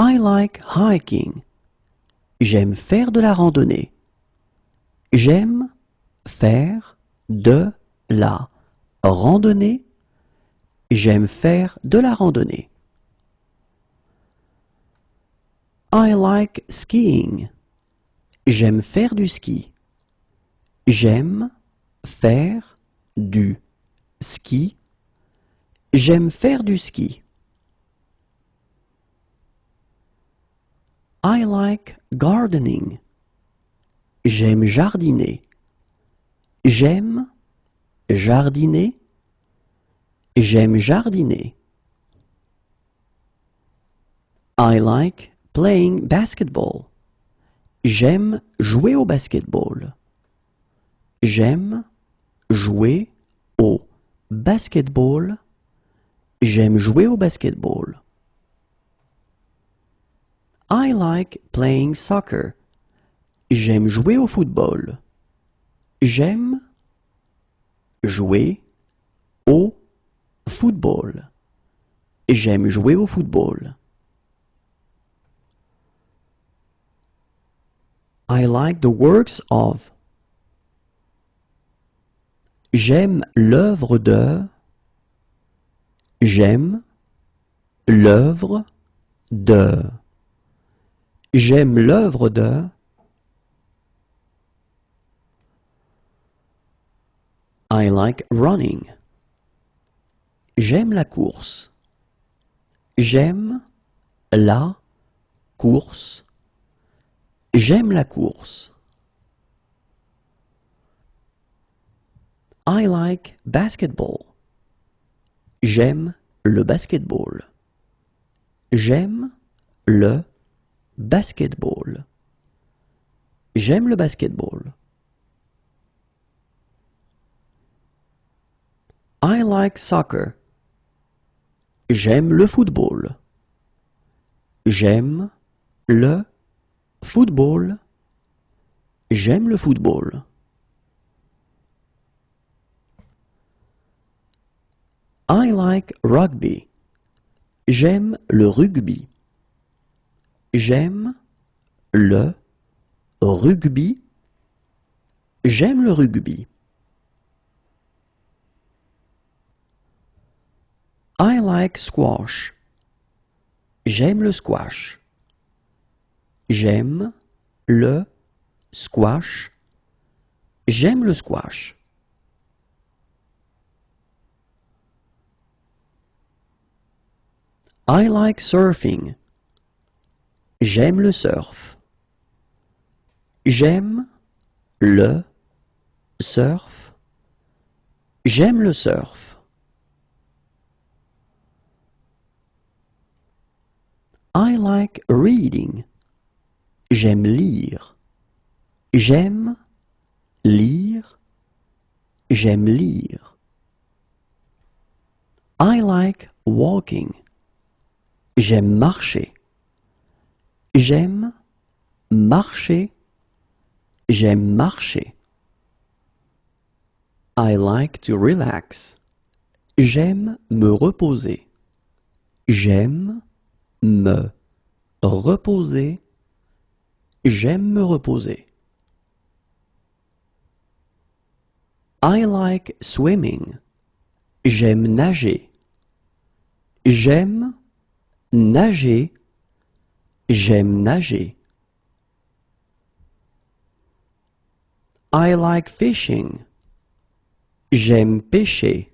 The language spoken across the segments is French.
I like hiking. J'aime faire de la randonnée. J'aime faire de la randonnée. J'aime faire de la randonnée. I like skiing. J'aime faire du ski. J'aime faire du ski. J'aime faire du ski. I like gardening. J'aime jardiner. J'aime jardiner. J'aime jardiner. I like playing basketball. J'aime jouer au basketball. J'aime jouer au basketball. J'aime jouer au basketball. I like playing soccer. J'aime jouer au football. J'aime jouer au football. J'aime jouer au football. I like the works of. J'aime l'œuvre de. J'aime l'œuvre de. J'aime l'œuvre de. I like running. J'aime la course. J'aime la course. J'aime la course. I like basketball. J'aime le basketball. J'aime le basketball. J'aime le basketball. I like soccer. J'aime le football. J'aime le football. J'aime le football. I like rugby. J'aime le rugby. J'aime le rugby. J'aime le rugby. I like squash. J'aime le squash. J'aime le squash. J'aime le squash. I like surfing. J'aime le surf. J'aime le surf. J'aime le surf. I like reading. J'aime lire. J'aime lire. J'aime lire. I like walking. J'aime marcher. J'aime marcher. J'aime marcher. I like to relax. J'aime me reposer. J'aime me reposer. J'aime me reposer. I like swimming. J'aime nager. J'aime nager. J'aime nager. I like fishing. J'aime pêcher.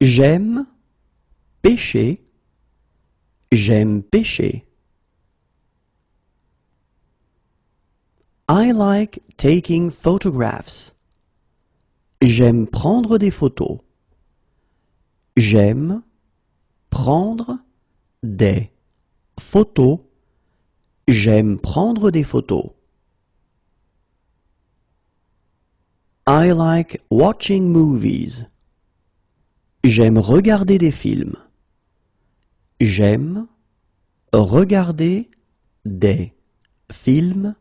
J'aime pêcher. J'aime pêcher. I like taking photographs. J'aime prendre des photos. J'aime prendre des photos. J'aime prendre des photos. I like watching movies. J'aime regarder des films. J'aime regarder des films.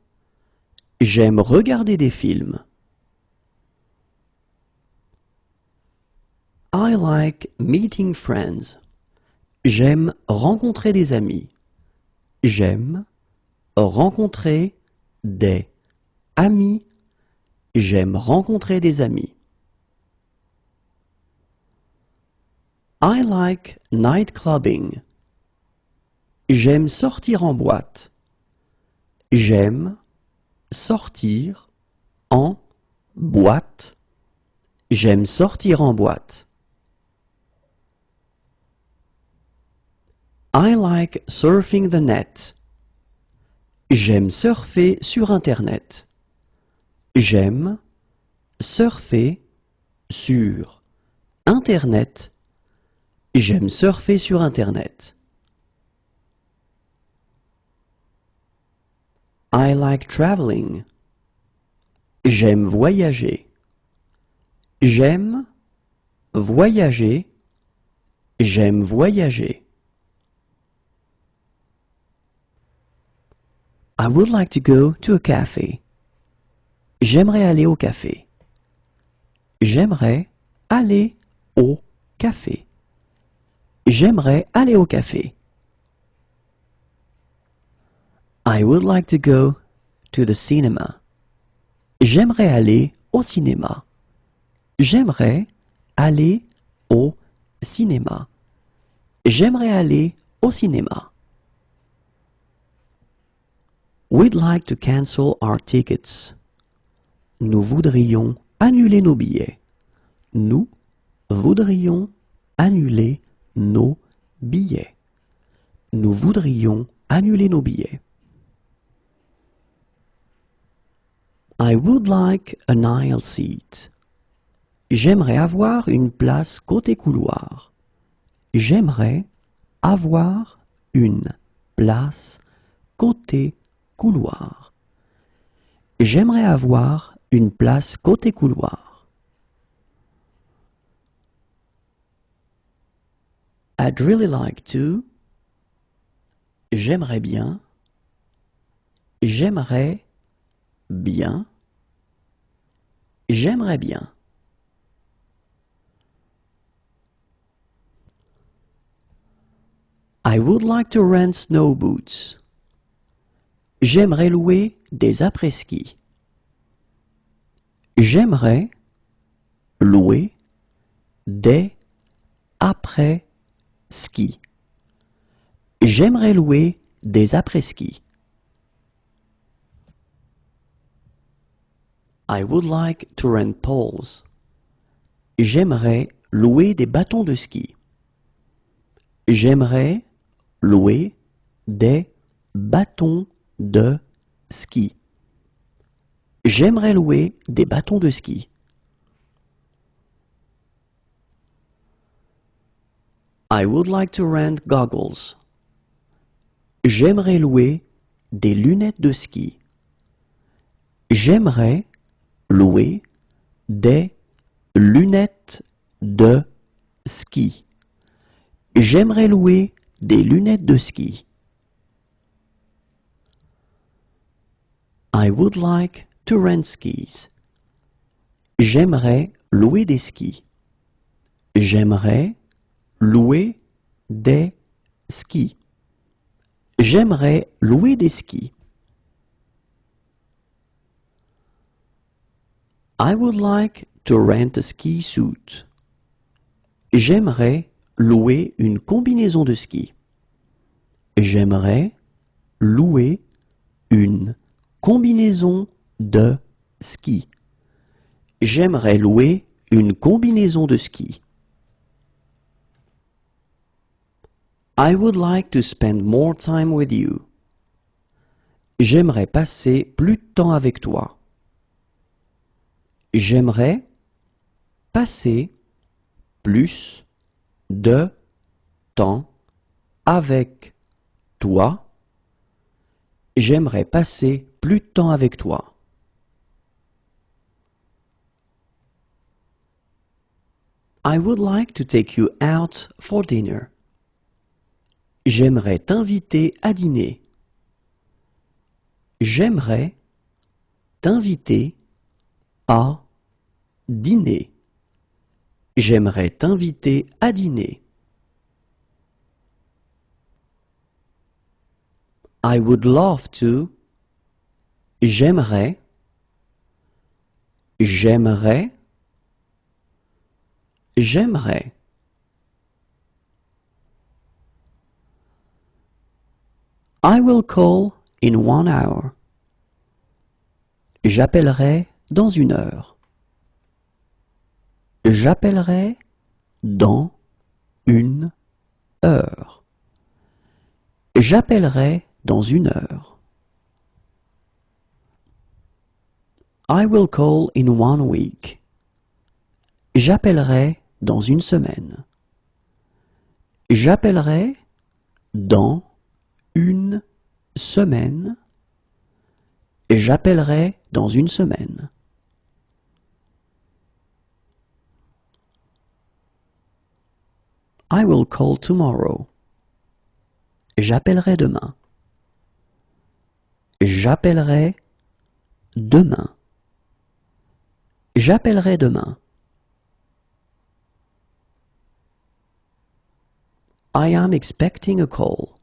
J'aime regarder des films. I like meeting friends. J'aime rencontrer des amis. J'aime rencontrer des amis. J'aime rencontrer des amis. I like night clubbing. J'aime sortir en boîte. J'aime sortir en boîte. J'aime sortir en boîte. I like surfing the net. J'aime surfer sur Internet. J'aime surfer sur Internet. J'aime surfer sur Internet. I like traveling. J'aime voyager. J'aime voyager. J'aime voyager. I would like to go to a cafe. J'aimerais aller au café. J'aimerais aller au café. J'aimerais aller au café. I would like to go to the cinema. J'aimerais aller au cinéma. J'aimerais aller au cinéma. J'aimerais aller au cinéma. We'd like to cancel our tickets. Nous voudrions annuler nos billets. Nous voudrions annuler nos billets. Nous voudrions annuler nos billets. I would like an aisle seat. J'aimerais avoir une place côté couloir. J'aimerais avoir une place côté couloir. J'aimerais avoir une place côté couloir. I'd really like to. J'aimerais bien. J'aimerais bien. J'aimerais bien. I would like to rent snow boots. J'aimerais louer des après-ski. J'aimerais louer des après-ski. J'aimerais louer des après-ski. I would like to rent poles. J'aimerais louer des bâtons de ski. J'aimerais louer des bâtons de ski. J'aimerais louer des bâtons de ski. I would like to rent goggles. J'aimerais louer des lunettes de ski. J'aimerais louer des lunettes de ski. J'aimerais louer des lunettes de ski. I would like to rent skis. J'aimerais louer des skis. J'aimerais louer des skis. J'aimerais louer des skis. I would like to rent a ski suit. J'aimerais louer une combinaison de ski. J'aimerais louer une combinaison de ski. J'aimerais louer une combinaison de ski. I would like to spend more time with you. J'aimerais passer plus de temps avec toi. J'aimerais passer plus de temps avec toi. J'aimerais passer plus de temps avec toi. I would like to take you out for dinner. J'aimerais t'inviter à dîner. J'aimerais t'inviter à dîner. J'aimerais t'inviter à dîner. I would love to. J'aimerais. J'aimerais. J'aimerais. I will call in 1 hour. J'appellerai dans 1 heure. J'appellerai dans 1 heure. J'appellerai dans 1 heure. I will call in 1 week. J'appellerai dans 1 semaine. J'appellerai dans 1 semaine. J'appellerai dans 1 semaine. I will call tomorrow. J'appellerai demain. J'appellerai demain. J'appellerai demain. I am expecting a call.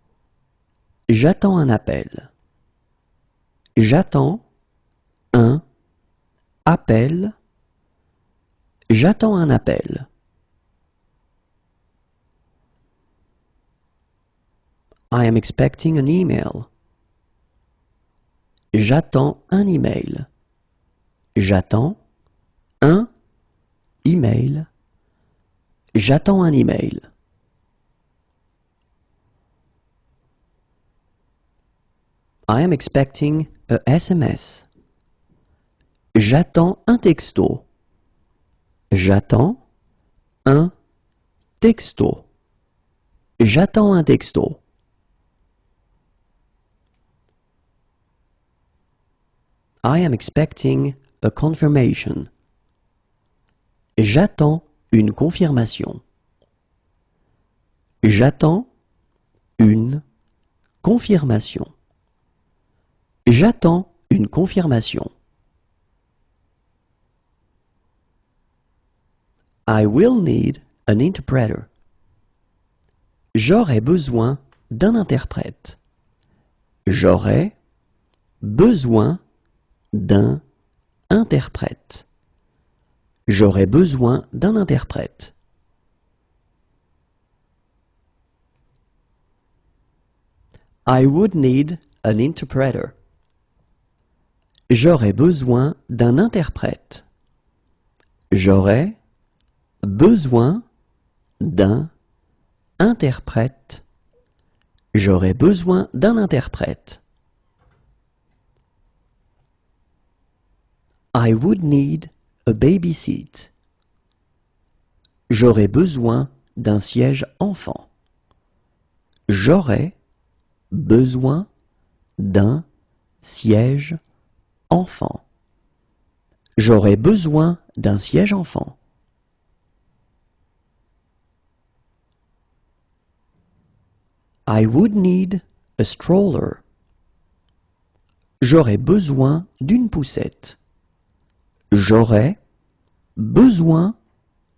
J'attends un appel. J'attends un appel. J'attends un appel. I am expecting an email. J'attends un email. J'attends un email. J'attends un email. I am expecting a SMS. J'attends un texto. J'attends un texto. J'attends un texto. I am expecting a confirmation. J'attends une confirmation. J'attends une confirmation. J'attends une confirmation. I will need an interpreter. J'aurai besoin d'un interprète. J'aurai besoin d'un interprète. J'aurai besoin d'un interprète. I would need an interpreter. J'aurai besoin d'un interprète. J'aurai besoin d'un interprète. J'aurai besoin d'un interprète. I would need a baby seat. J'aurai besoin d'un siège enfant. J'aurai besoin d'un siège enfant. J'aurai besoin d'un siège enfant. I would need a stroller. J'aurai besoin d'une poussette. J'aurai besoin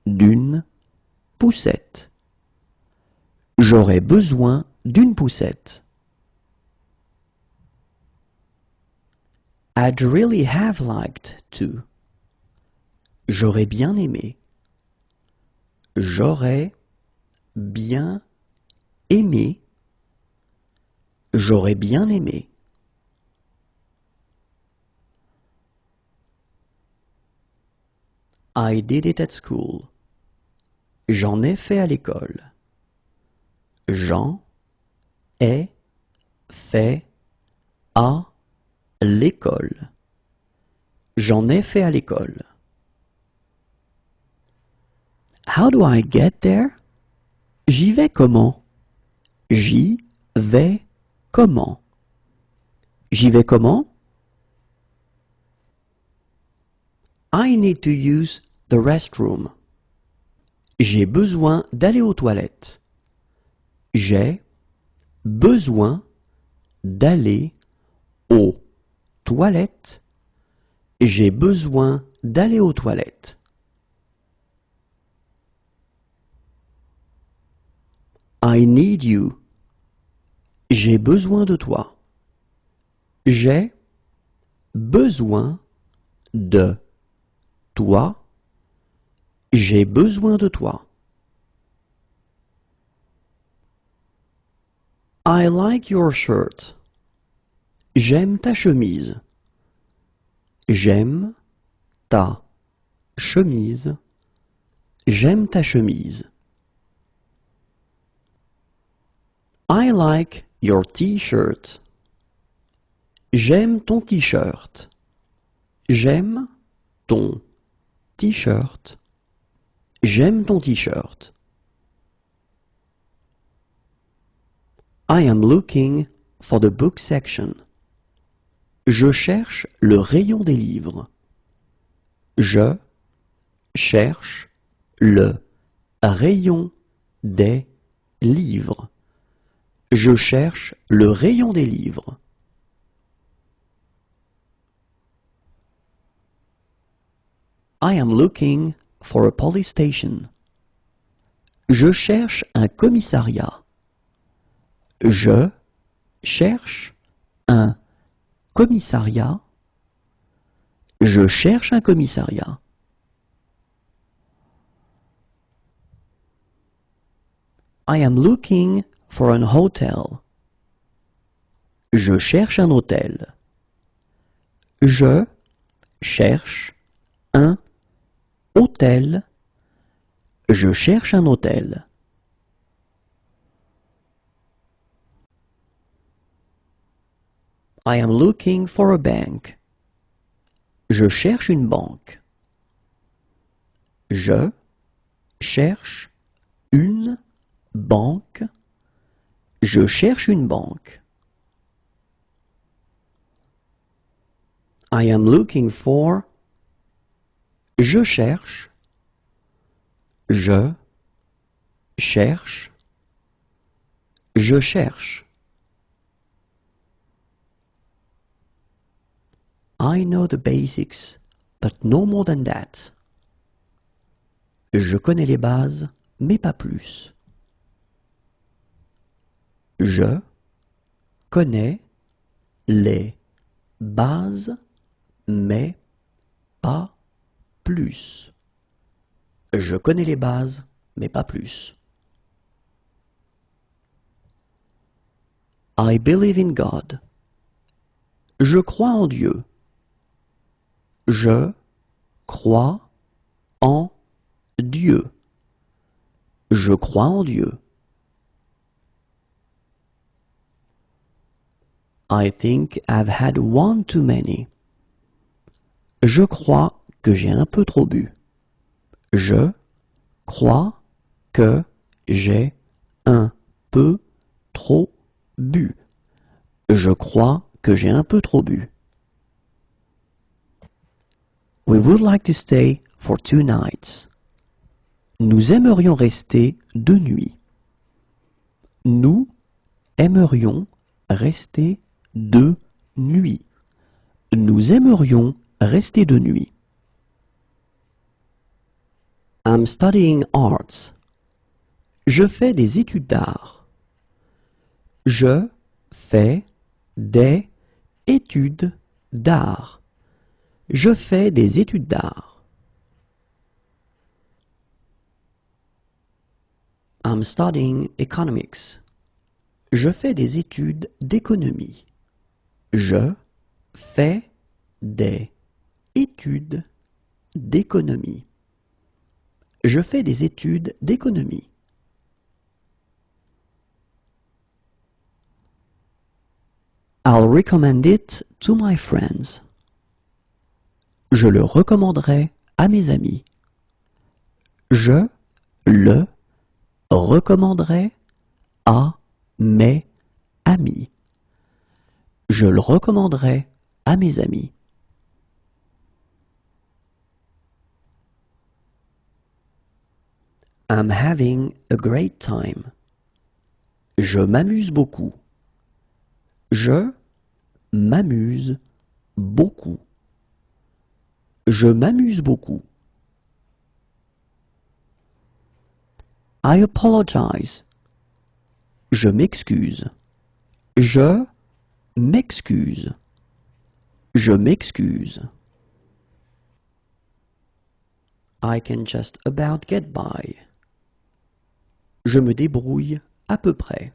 d'une poussette. J'aurai besoin d'une poussette. I'd really have liked to. J'aurais bien aimé. J'aurais bien aimé. J'aurais bien aimé. I did it at school. J'en ai fait à l'école. J'en ai fait à l'école. J'en ai fait à l'école. How do I get there? J'y vais comment? J'y vais comment? J'y vais comment? I need to use the restroom. J'ai besoin d'aller aux toilettes. J'ai besoin d'aller aux toilettes. J'ai besoin d'aller aux toilettes. I need you. J'ai besoin de toi. J'ai besoin de toi. J'ai besoin de toi. I like your shirt. J'aime ta chemise. J'aime ta chemise. J'aime ta chemise. I like your t-shirt. J'aime ton t-shirt. J'aime ton t-shirt. J'aime ton t-shirt. I am looking for the book section. Je cherche le rayon des livres. Je cherche le rayon des livres. Je cherche le rayon des livres. I am looking for a police station. Je cherche un commissariat. Je cherche un commissariat. Je cherche un commissariat. I am looking for an hotel. Je cherche un hôtel. Je cherche un hôtel. Je cherche un hôtel. I am looking for a bank. Je cherche une banque. Je cherche une banque. Je cherche une banque. I am looking for. Je cherche. Je cherche. Je cherche. I know the basics, but no more than that. Je connais les bases, mais pas plus. Je connais les bases, mais pas plus. Je connais les bases, mais pas plus. I believe in God. Je crois en Dieu. Je crois en Dieu. Je crois en Dieu. I think I've had one too many. Je crois que j'ai un peu trop bu. Je crois que j'ai un peu trop bu. Je crois que j'ai un peu trop bu. We would like to stay for 2 nights. Nous aimerions rester 2 nuits. Nous aimerions rester 2 nuits. Nous aimerions rester 2 nuits. I'm studying arts. Je fais des études d'art. Je fais des études d'art. Je fais des études d'art. I'm studying economics. Je fais des études d'économie. Je fais des études d'économie. Je fais des études d'économie. I'll recommend it to my friends. Je le recommanderai à mes amis. Je le recommanderai à mes amis. Je le recommanderai à mes amis. I'm having a great time. Je m'amuse beaucoup. Je m'amuse beaucoup. Je m'amuse beaucoup. I apologize. Je m'excuse. Je m'excuse. Je m'excuse. I can just about get by. Je me débrouille à peu près.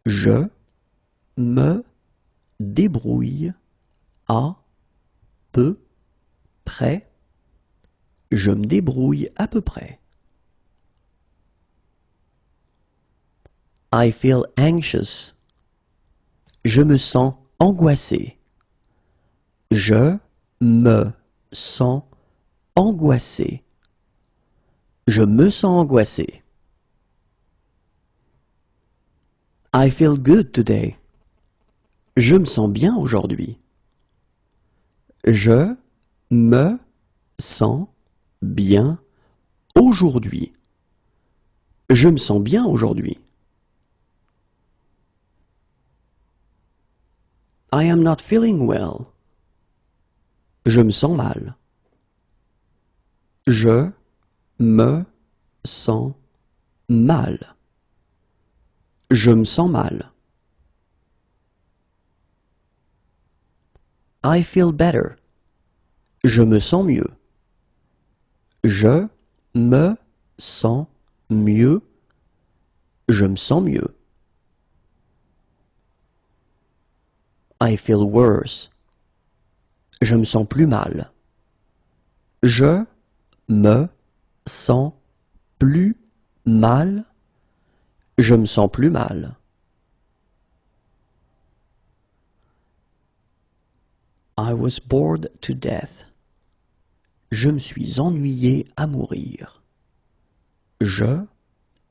Je me débrouille à peu près. Je me débrouille à peu près. I feel anxious. Je me sens angoissé. Je me sens angoissé. Je me sens angoissé. I feel good today. Je me sens bien aujourd'hui. Je me sens bien aujourd'hui. Je me sens bien aujourd'hui. I am not feeling well. Je me sens mal. Je me sens mal. Je me sens mal. I feel better. Je me sens mieux. Je me sens mieux. Je me sens mieux. I feel worse. Je me sens plus mal. Je me sens plus mal. Je me sens plus mal. I was bored to death. Je me suis ennuyé à mourir. Je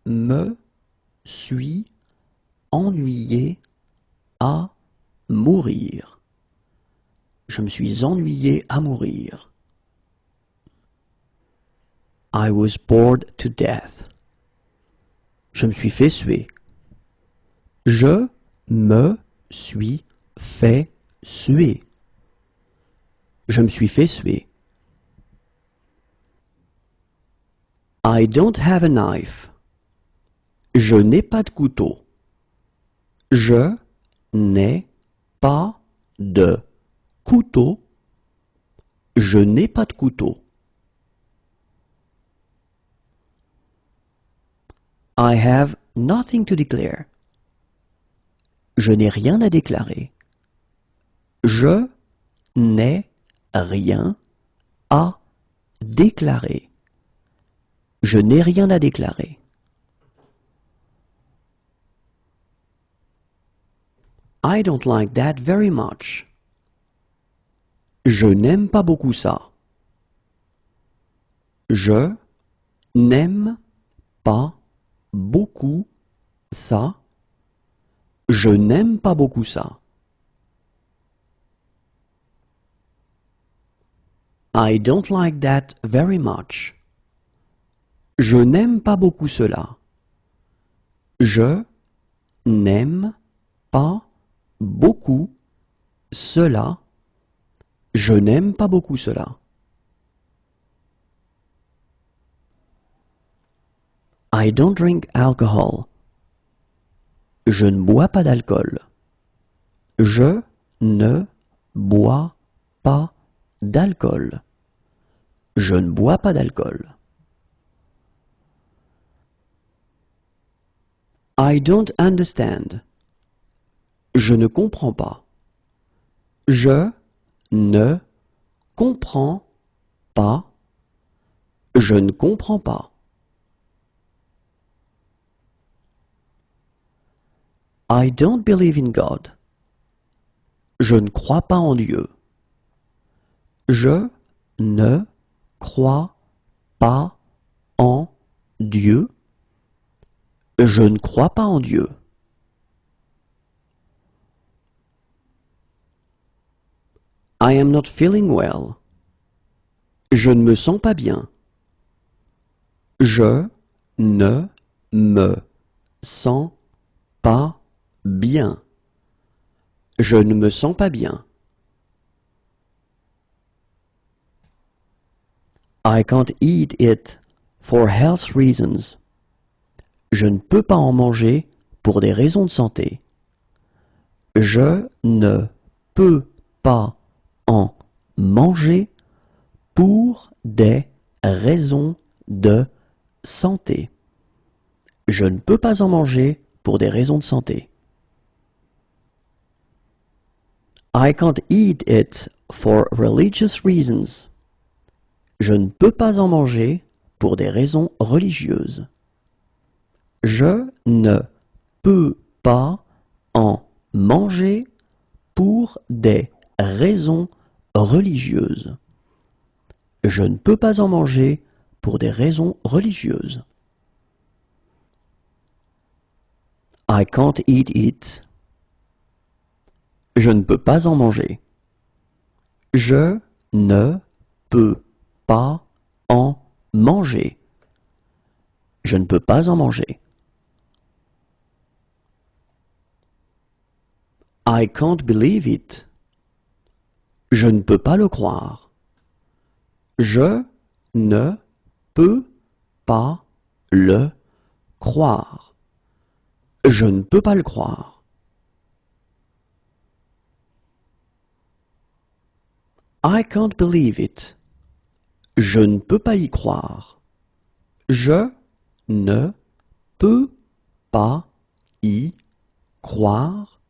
me suis ennuyé à mourir. Je me suis ennuyé à mourir. I was bored to death. Je me suis fait suer. Je me suis fait suer. Je me suis fait suer. I don't have a knife. Je n'ai pas de couteau. Je n'ai pas de couteau. Je n'ai pas de couteau. I have nothing to declare. Je n'ai rien à déclarer. Je n'ai rien à déclarer. Je n'ai rien à déclarer. I don't like that very much. Je n'aime pas beaucoup ça. Je n'aime pas beaucoup ça. Je n'aime pas beaucoup ça. I don't like that very much. Je n'aime pas beaucoup cela. Je n'aime pas beaucoup cela. Je n'aime pas beaucoup cela. I don't drink alcohol. Je ne bois pas d'alcool. Je ne bois pas d'alcool. Je ne bois pas d'alcool. I don't understand. Je ne comprends pas. Je ne comprends pas. Je ne comprends pas. I don't believe in God. Je ne crois pas en Dieu. Je ne crois pas en Dieu. Je ne crois pas en Dieu. I am not feeling well. Je ne me sens pas bien. Je ne me sens pas bien. Je ne me sens pas bien. I can't eat it for health reasons. Je ne peux pas en manger pour des raisons de santé. Je ne peux pas en manger pour des raisons de santé. Je ne peux pas en manger pour des raisons de santé. I can't eat it for religious reasons. Je ne peux pas en manger pour des raisons religieuses. Je ne peux pas en manger pour des raisons religieuses. Je ne peux pas en manger pour des raisons religieuses. I can't eat it. Je ne peux pas en manger. Je ne peux pas en manger. Je ne peux pas en manger. I can't believe it. Je ne peux pas le croire. Je ne peux pas le croire. Je ne peux pas le croire. I can't believe it. Je ne peux pas y croire. Je ne peux pas y croire.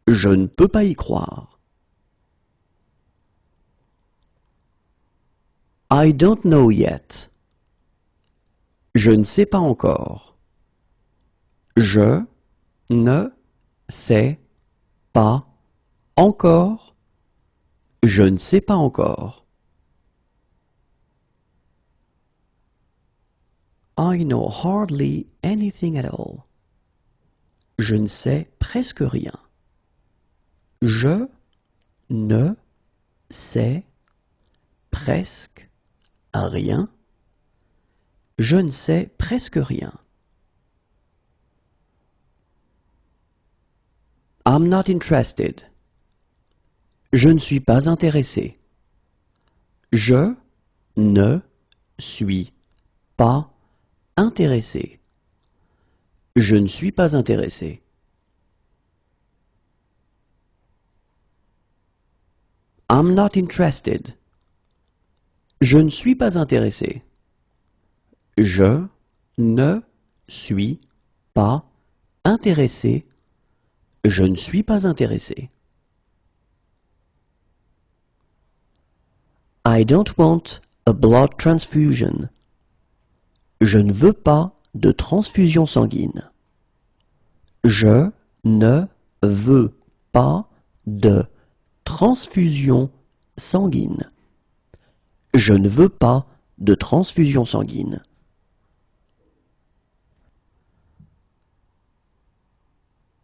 Je ne peux pas y croire. I don't know yet. Je ne sais pas encore. Je ne sais pas encore. Je ne sais pas encore. I know hardly anything at all. Je ne sais presque rien. Je ne sais presque rien. Je ne sais presque rien. I'm not interested. Je ne suis pas intéressé. Je ne suis pas intéressé. Je ne suis pas intéressé. I'm not interested. Je ne suis pas intéressé. Je ne suis pas intéressé. Je ne suis pas intéressé. I don't want a blood transfusion. Je ne veux pas de transfusion sanguine. Je ne veux pas de transfusion sanguine. Je ne veux pas de transfusion sanguine.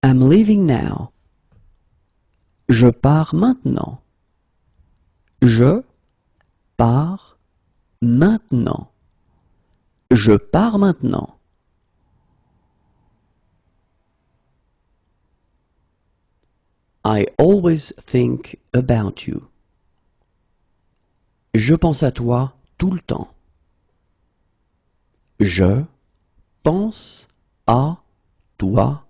I'm leaving now. Je pars maintenant. Je pars maintenant. Je pars maintenant. I always think about you. Je pense à toi tout le temps. Je pense à toi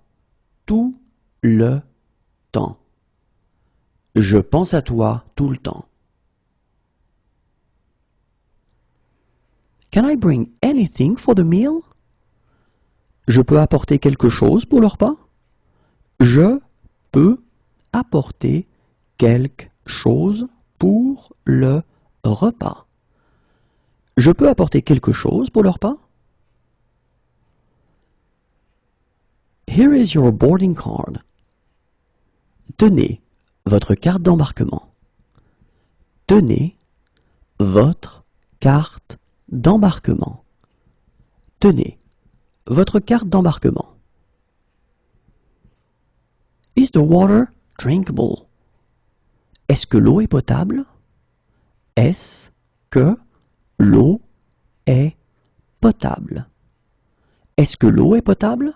tout le temps. Je pense à toi tout le temps. Can I bring anything for the meal? Je peux apporter quelque chose pour le repas? Je peux apporter quelque chose pour le repas. Je peux apporter quelque chose pour le repas? Here is your boarding card. Tenez votre carte d'embarquement. Tenez votre carte d'embarquement. Tenez votre carte d'embarquement. Is the water drinkable? Est-ce que l'eau est potable? Est-ce que l'eau est potable? Est-ce que l'eau est potable?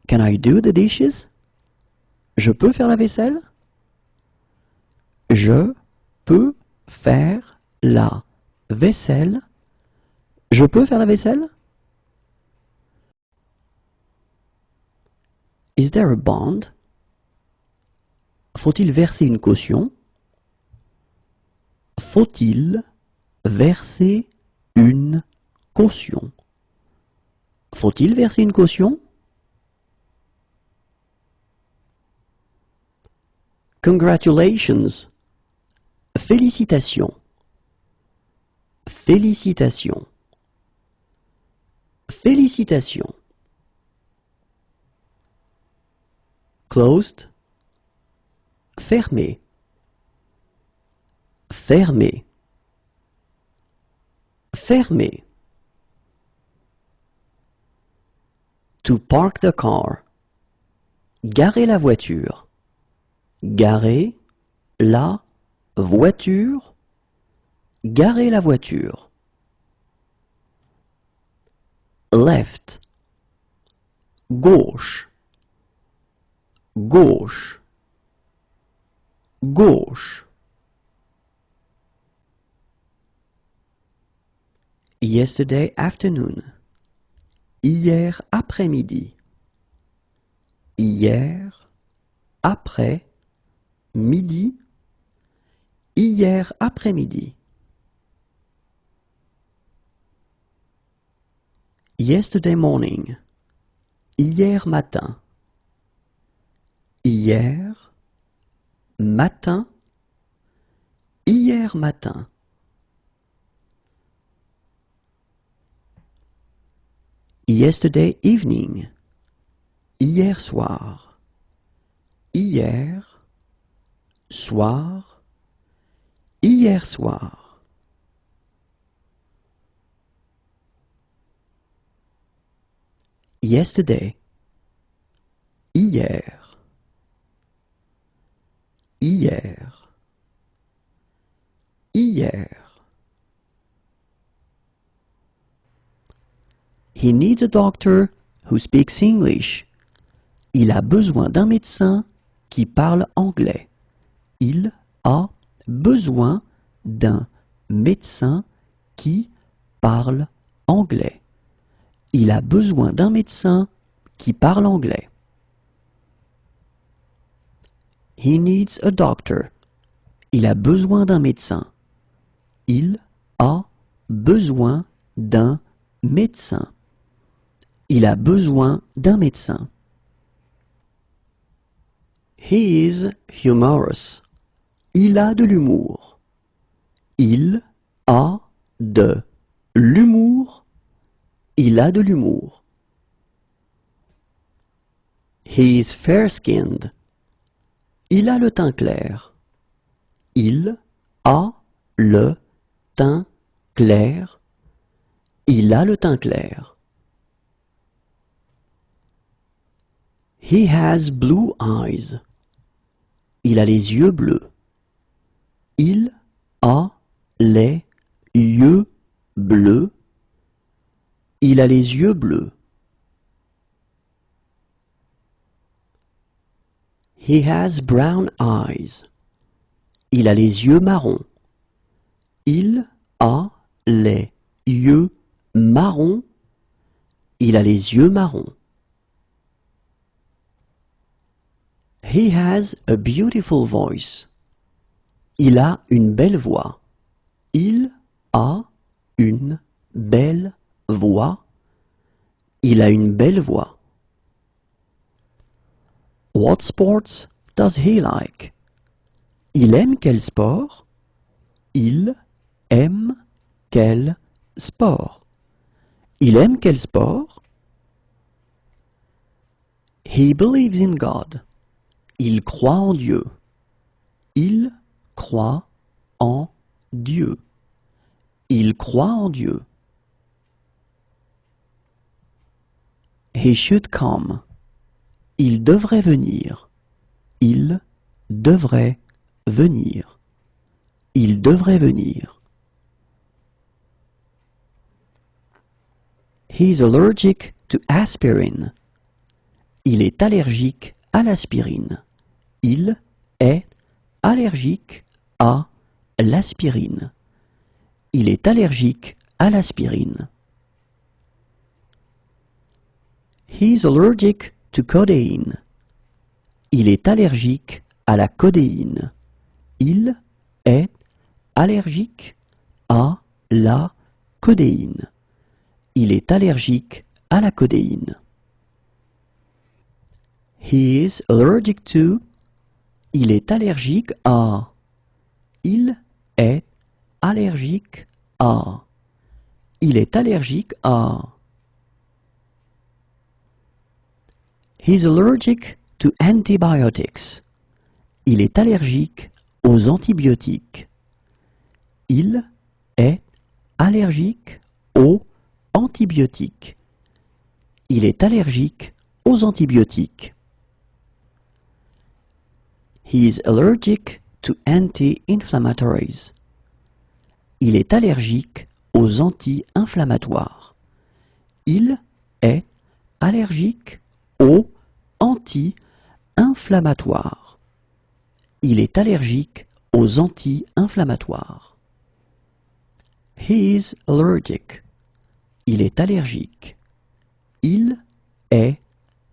Can I do the dishes? Je peux faire la vaisselle? Je peux faire la vaisselle? Je peux faire la vaisselle? Is there a bond? Faut-il verser une caution? Faut-il verser une caution? Faut-il verser une caution? Congratulations. Félicitations. Félicitations. Félicitations. Closed. Fermé. Fermé. Fermé. To park the car. Garer la voiture. Garer la voiture. Garer la voiture. Left. Gauche. Gauche. Gauche. Yesterday afternoon. Hier après-midi. Hier après-midi. Hier après-midi. Yesterday morning. Hier matin. Hier matin. Hier matin. Yesterday evening. Hier soir. Hier soir. Hier soir. Yesterday. Hier. Hier. Hier. He needs a doctor who speaks English. Il a besoin d'un médecin qui parle anglais. Il a besoin d'un médecin qui parle anglais. Il a besoin d'un médecin qui parle anglais. He needs a doctor. Il a besoin d'un médecin. Il a besoin d'un médecin. Il a besoin d'un médecin. He is humorous. Il a de l'humour. Il a de l'humour. Il a de l'humour. He is fair-skinned. Il a le teint clair. Il a le teint clair. Il a le teint clair. He has blue eyes. Il a les yeux bleus. Il a les yeux bleus. Il a les yeux bleus. He has brown eyes. Il a les yeux marrons. Il a les yeux marrons. Il a les yeux marrons. He has a beautiful voice. Il a une belle voix. Il a une belle voix. Il a une belle voix. What sports does he like? Il aime quel sport? Il aime quel sport? Il aime quel sport? He believes in God. Il croit en Dieu. Il croit en Dieu. Il croit en Dieu. He should come. Il devrait venir. Il devrait venir. Il devrait venir. He's allergic to aspirin. Il est allergique à l'aspirine. Il est allergique à l'aspirine. Il est allergique à l'aspirine. He's allergic to codeine. Il est allergique à la codéine. Il est allergique à la codéine. Il est allergique à la codéine. He is allergic to. Il est allergique à. Il est allergique à. Il est allergique à. He's allergic to antibiotics. Il est allergique aux antibiotiques. Il est allergique aux antibiotiques. Il est allergique aux antibiotiques. He is allergic to anti-inflammatories. Il est allergique aux anti-inflammatoires. Il est allergique aux anti-inflammatoires. Il est allergique aux anti-inflammatoires. He is allergic. Il est allergique. Il est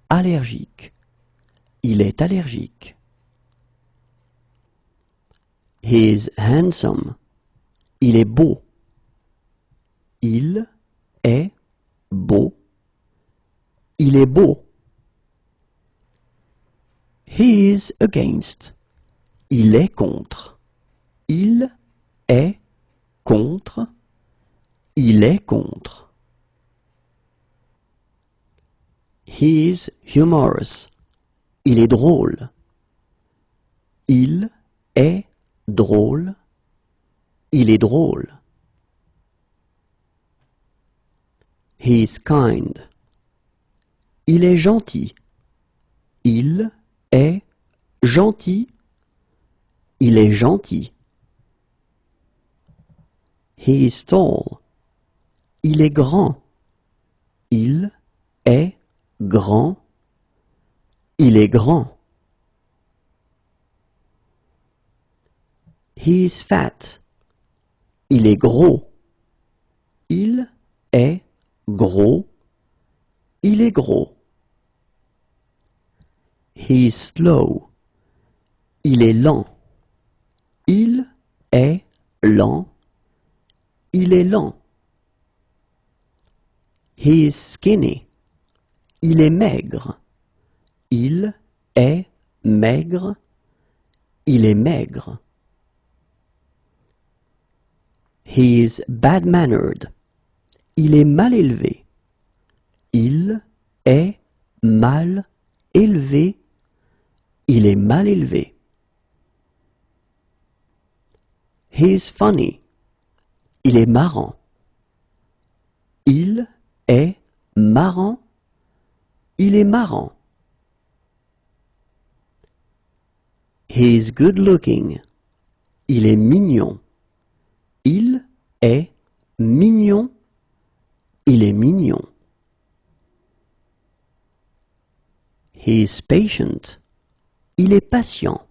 allergique. Il est allergique. He is handsome. Il est beau. Il est beau. Il est beau. He is against. Il est contre. Il est contre. Il est contre. He is humorous. Il est drôle. Il est drôle. Il est drôle. He is kind. Il est gentil. Il est gentil. Il est gentil. He is tall. Il est grand. Il est grand. Il est grand. He is fat. Il est gros. Il est gros. Il est gros. He is slow. Il est lent. Il est lent. Il est lent. He is skinny. Il est maigre. Il est maigre. Il est maigre. He is bad-mannered. Il est mal élevé. Il est mal élevé. Il est mal élevé. He is funny. Il est marrant. Il est marrant. Il est marrant. He is good looking. Il est mignon. Il est mignon. Il est mignon. He is patient. Il est patient.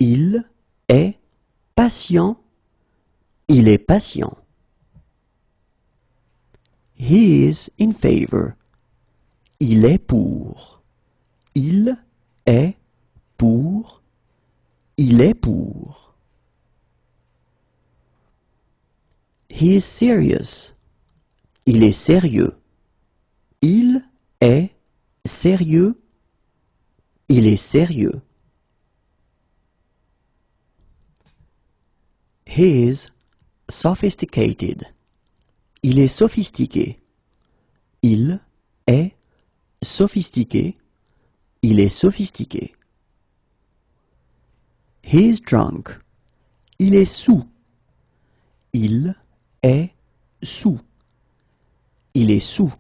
Il est patient. Il est patient. He is in favor. Il est pour. Il est pour. Il est pour. He is serious. Il est sérieux. Il est sérieux. Il est sérieux. He is sophisticated. Il est sophistiqué. Il est sophistiqué. Il est sophistiqué. He is drunk. Il est saoul. Il est saoul. Il est saoul.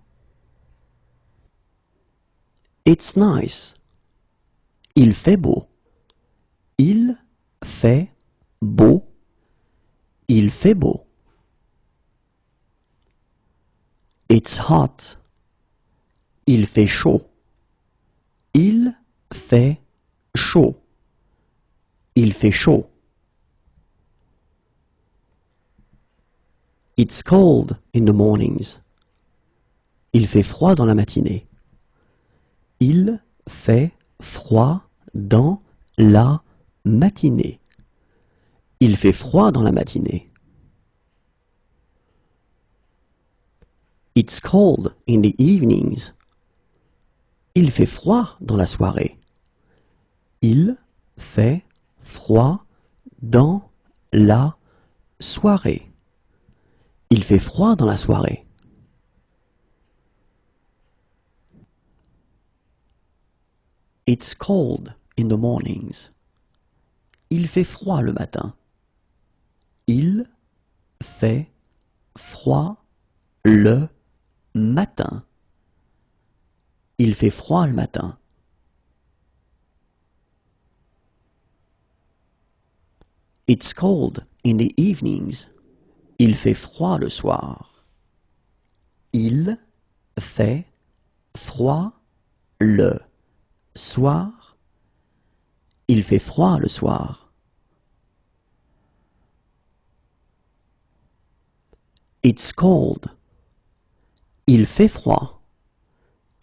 It's nice. Il fait beau. Il fait beau. Il fait beau. It's hot. Il fait chaud. Il fait chaud. Il fait chaud. It's cold in the mornings. Il fait froid dans la matinée. Il fait froid dans la matinée. Il fait froid dans la matinée. It's cold in the evenings. Il fait froid dans la soirée. Il fait froid dans la soirée. Il fait froid dans la soirée. It's cold in the mornings. Il fait froid le matin. Il fait froid le matin. Il fait froid le matin. It's cold in the evenings. Il fait froid le soir. Il fait froid le soir. Il fait froid le soir. It's cold. Il fait froid.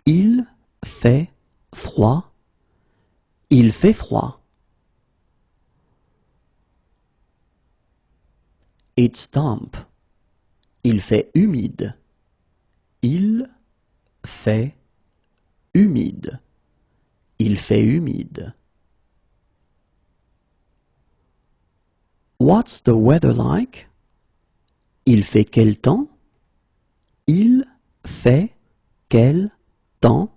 Il fait froid. Il fait froid. It's damp. Il fait humide. Il fait humide. Il fait humide. What's the weather like? Il fait quel temps? Il fait quel temps?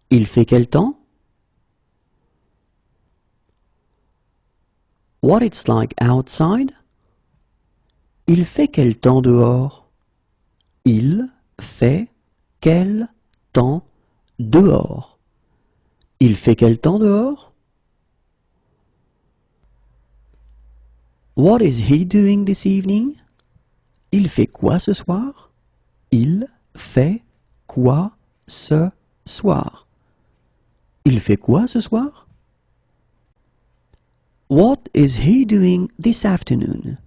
Il fait quel temps? What it's like outside? Il fait quel temps dehors? Il fait quel temps dehors? Il fait quel temps dehors? What is he doing this evening? Il fait quoi ce soir? Il fait quoi ce soir? Il fait quoi ce soir? What is he doing this afternoon?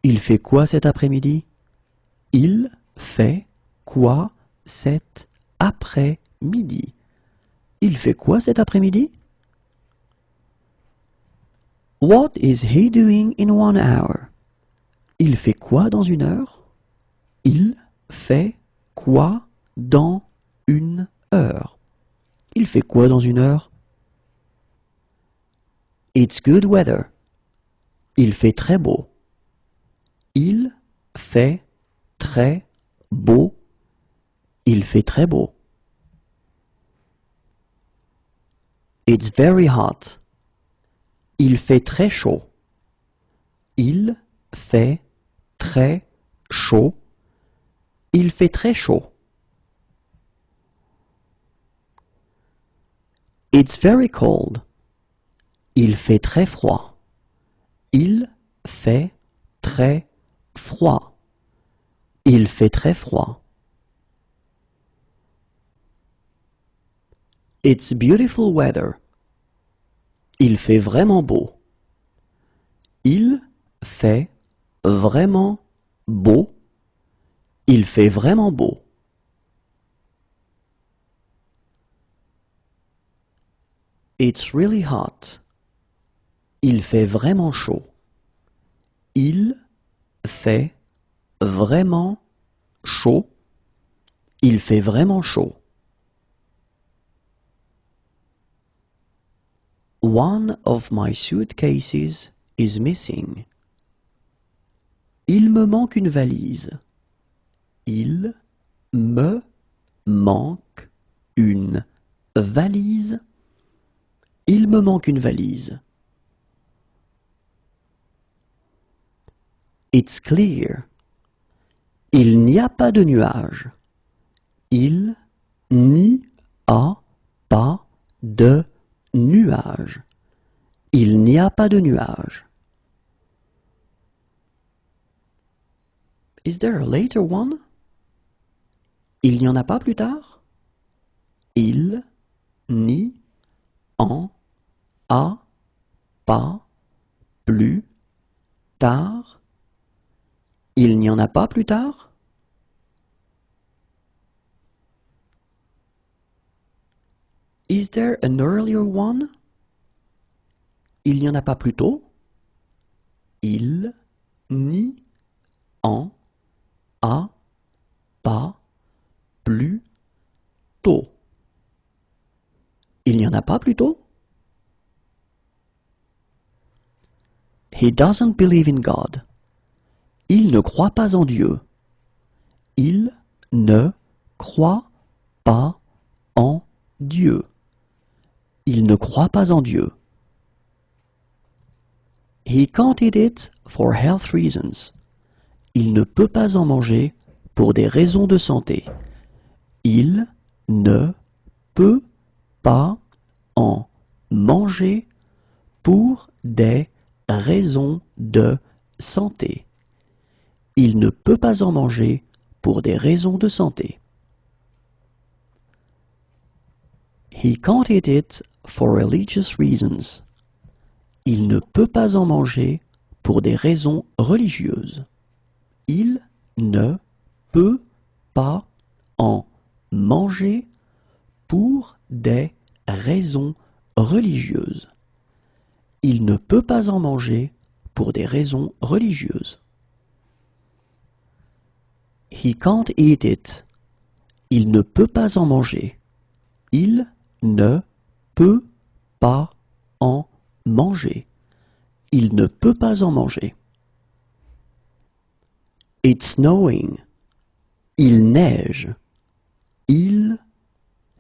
Il fait quoi cet après-midi? Il fait quoi cet après-midi? Il fait quoi cet après-midi? What is he doing in 1 hour? Il fait quoi dans 1 heure? Il fait quoi dans 1 heure? Il fait quoi dans 1 heure? It's good weather. Il fait très beau. Il fait très beau. Il fait très beau. It's very hot. Il fait très chaud. Il fait très chaud. Il fait très chaud. It's very cold. Il fait très froid. Il fait très froid. Il fait très froid. It's beautiful weather. Il fait vraiment beau. Il fait vraiment beau. Il fait vraiment beau. It's really hot. Il fait vraiment chaud. Il fait vraiment chaud. Il fait vraiment chaud. One of my suitcases is missing. Il me manque une valise. Il me manque une valise. Il me manque une valise. It's clear. Il n'y a pas de nuages. Il n'y a pas de nuages. Il n'y a pas de nuages. Is there a later one? Il n'y en a pas plus tard? Il n'y en a pas plus tard? Il n'y en a pas plus tard? Is there an earlier one? Il n'y en a pas plus tôt. Il n'y en a pas plus tôt. Il n'y en a pas plus tôt. He doesn't believe in God. Il ne croit pas en Dieu. Il ne croit pas en Dieu. Il ne croit pas en Dieu. He can't eat it for health reasons. Il ne peut pas en manger pour des raisons de santé. Il ne peut pas en manger pour des raisons de santé. Il ne peut pas en manger pour des raisons de santé. He can't eat it for religious reasons. Il ne peut pas en manger pour des raisons religieuses. Il ne peut pas en manger pour des raisons religieuses. Il ne peut pas en manger pour des raisons religieuses. He can't eat it. Il ne peut pas en manger. Il ne peut pas en manger. Il ne peut pas en manger. It's snowing. Il neige. Il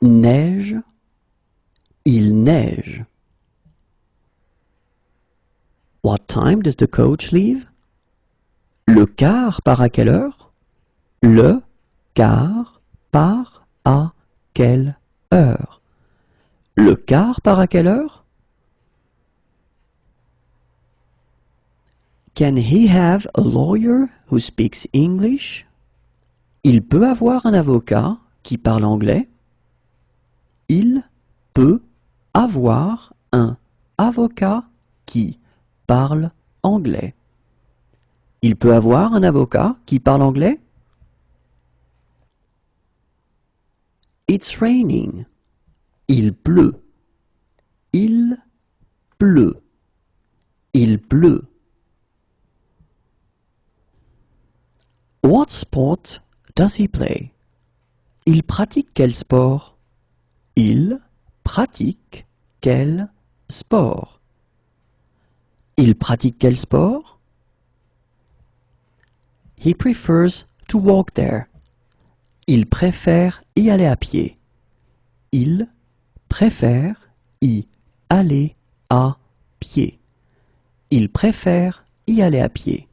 neige. Il neige. What time does the coach leave? Le car part à quelle heure? Le car part à quelle heure? Le car part à quelle heure? Can he have a lawyer who speaks English? Il peut avoir un avocat qui parle anglais. Il peut avoir un avocat qui parle anglais. Il peut avoir un avocat qui parle anglais. It's raining. Il pleut. Il pleut. Il pleut. What sport does he play? Il pratique quel sport? Il pratique quel sport? Il pratique quel sport? He prefers to walk there. Il préfère y aller à pied. Il préfère y aller à pied. Il préfère y aller à pied.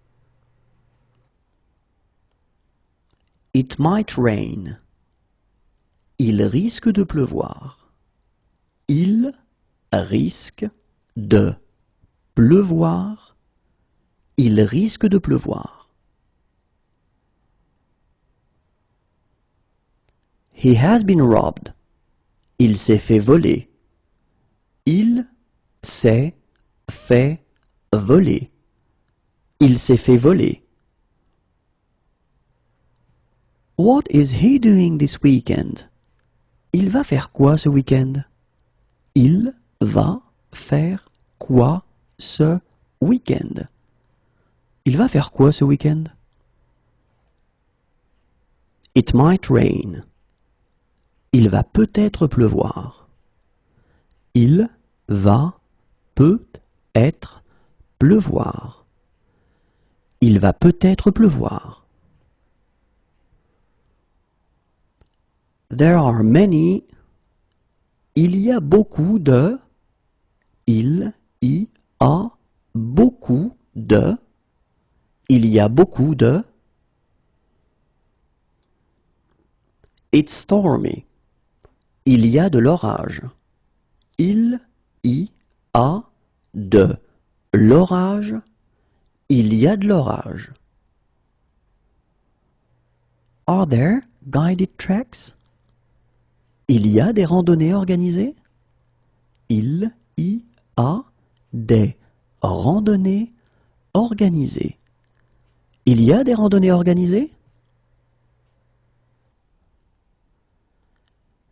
It might rain. Il risque de pleuvoir. Il risque de pleuvoir. Il risque de pleuvoir. He has been robbed. Il s'est fait voler. Il s'est fait voler. Il s'est fait voler. What is he doing this weekend? Il va faire quoi ce week-end? Il va faire quoi ce week-end? Il va faire quoi ce week-end? It might rain. Il va peut-être pleuvoir. Il va peut-être pleuvoir. Il va peut-être pleuvoir. There are many. Il y a beaucoup de. Il y a beaucoup de. Il y a beaucoup de. It's stormy. Il y a de l'orage. Il y a de l'orage. Il y a de l'orage. Are there guided treks? Il y a des randonnées organisées? Il y a des randonnées organisées. Il y a des randonnées organisées?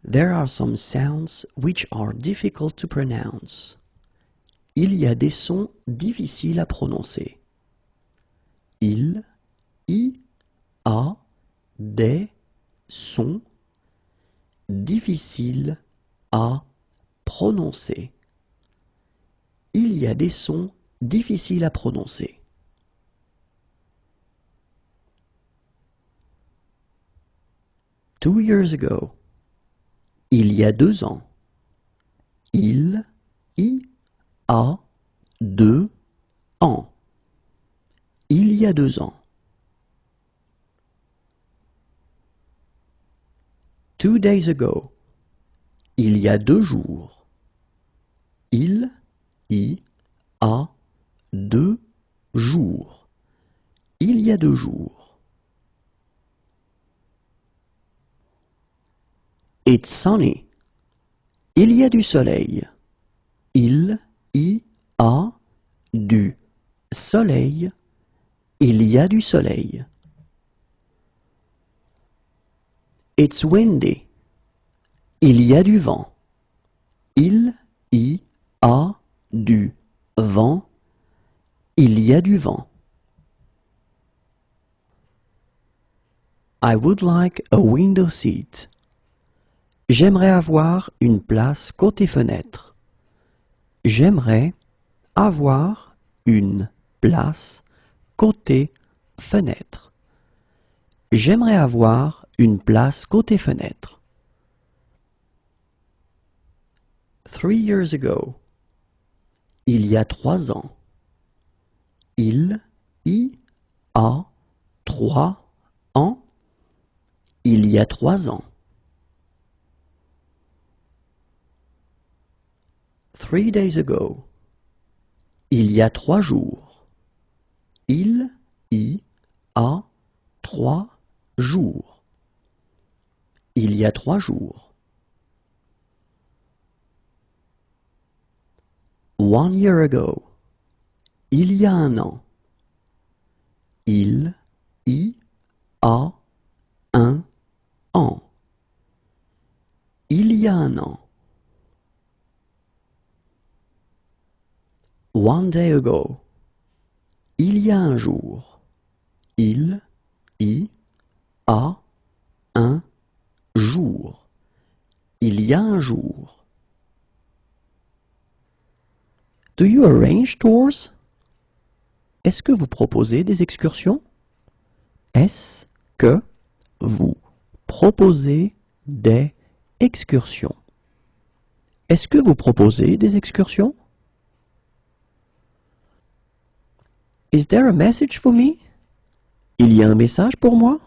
There are some sounds which are difficult to pronounce. Il y a des sons difficiles à prononcer. Il y a des sons difficiles à prononcer. Il y a des sons difficiles à prononcer. Two years ago. Il y a 2 ans. Il y a 2 ans. Il y a 2 ans. 2 days ago. Il y a 2 jours. Il y a 2 jours. Il y a 2 jours. It's sunny. Il y a du soleil. Il y a du soleil. Il y a du soleil. It's windy. Il y a du vent. Il y a du vent. Il y a du vent. I would like a window seat. J'aimerais avoir une place côté fenêtre. J'aimerais avoir une place côté fenêtre. J'aimerais avoir une place côté fenêtre. 3 years ago. Il y a 3 ans. Il y a 3 ans. Il y a 3 ans. 3 days ago. Il y a 3 jours. Il y a 3 jours. Il y a 3 jours. 1 year ago. Il y a 1 an. Il y a 1 an. Il y a 1 an. 1 day ago. Il y a 1 jour. Il y a 1 jour. Il y a 1 jour. Do you arrange tours? Est-ce que vous proposez des excursions? Est-ce que vous proposez des excursions? Est-ce que vous proposez des excursions? Is there a message for me? Il y a un message pour moi?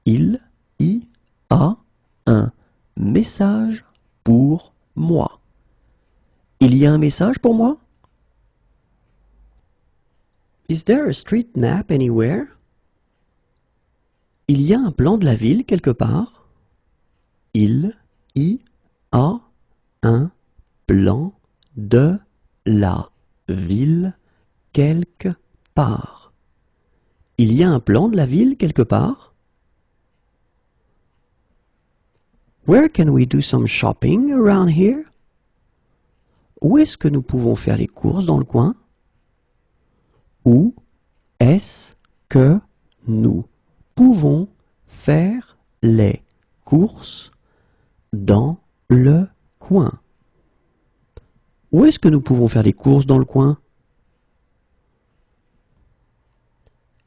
Il y a un message pour moi. Il y a un message pour moi? Is there a street map anywhere? Il y a un plan de la ville quelque part? Il y a un plan de la ville quelque part. Il y a un plan de la ville quelque part? Where can we do some shopping around here? Où est-ce que nous pouvons faire les courses dans le coin? Où est-ce que nous pouvons faire les courses dans le coin? Où est-ce que nous pouvons faire les courses dans le coin?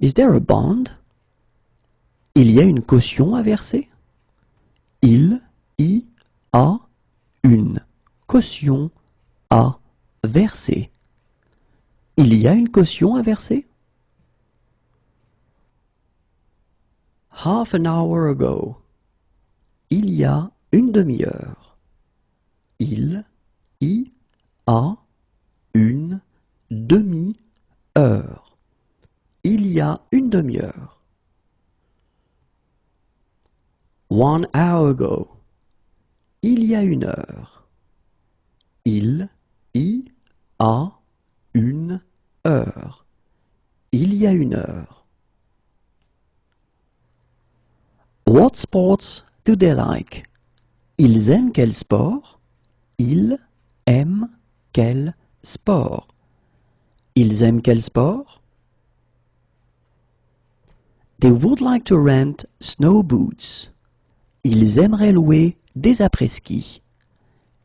Is there a bond? Il y a une caution à verser? Il y a une caution à verser. Il y a une caution à verser? Half an hour ago. Il y a une demi-heure. Il y a une demi-heure. Il y a une demi-heure. 1 hour ago. Il y a 1 heure. Il y a 1 heure. Il y a 1 heure. What sports do they like? Ils aiment quel sport? Ils aiment quel sport. Ils aiment quel sport? They would like to rent snow boots. Ils aimeraient louer des après-ski.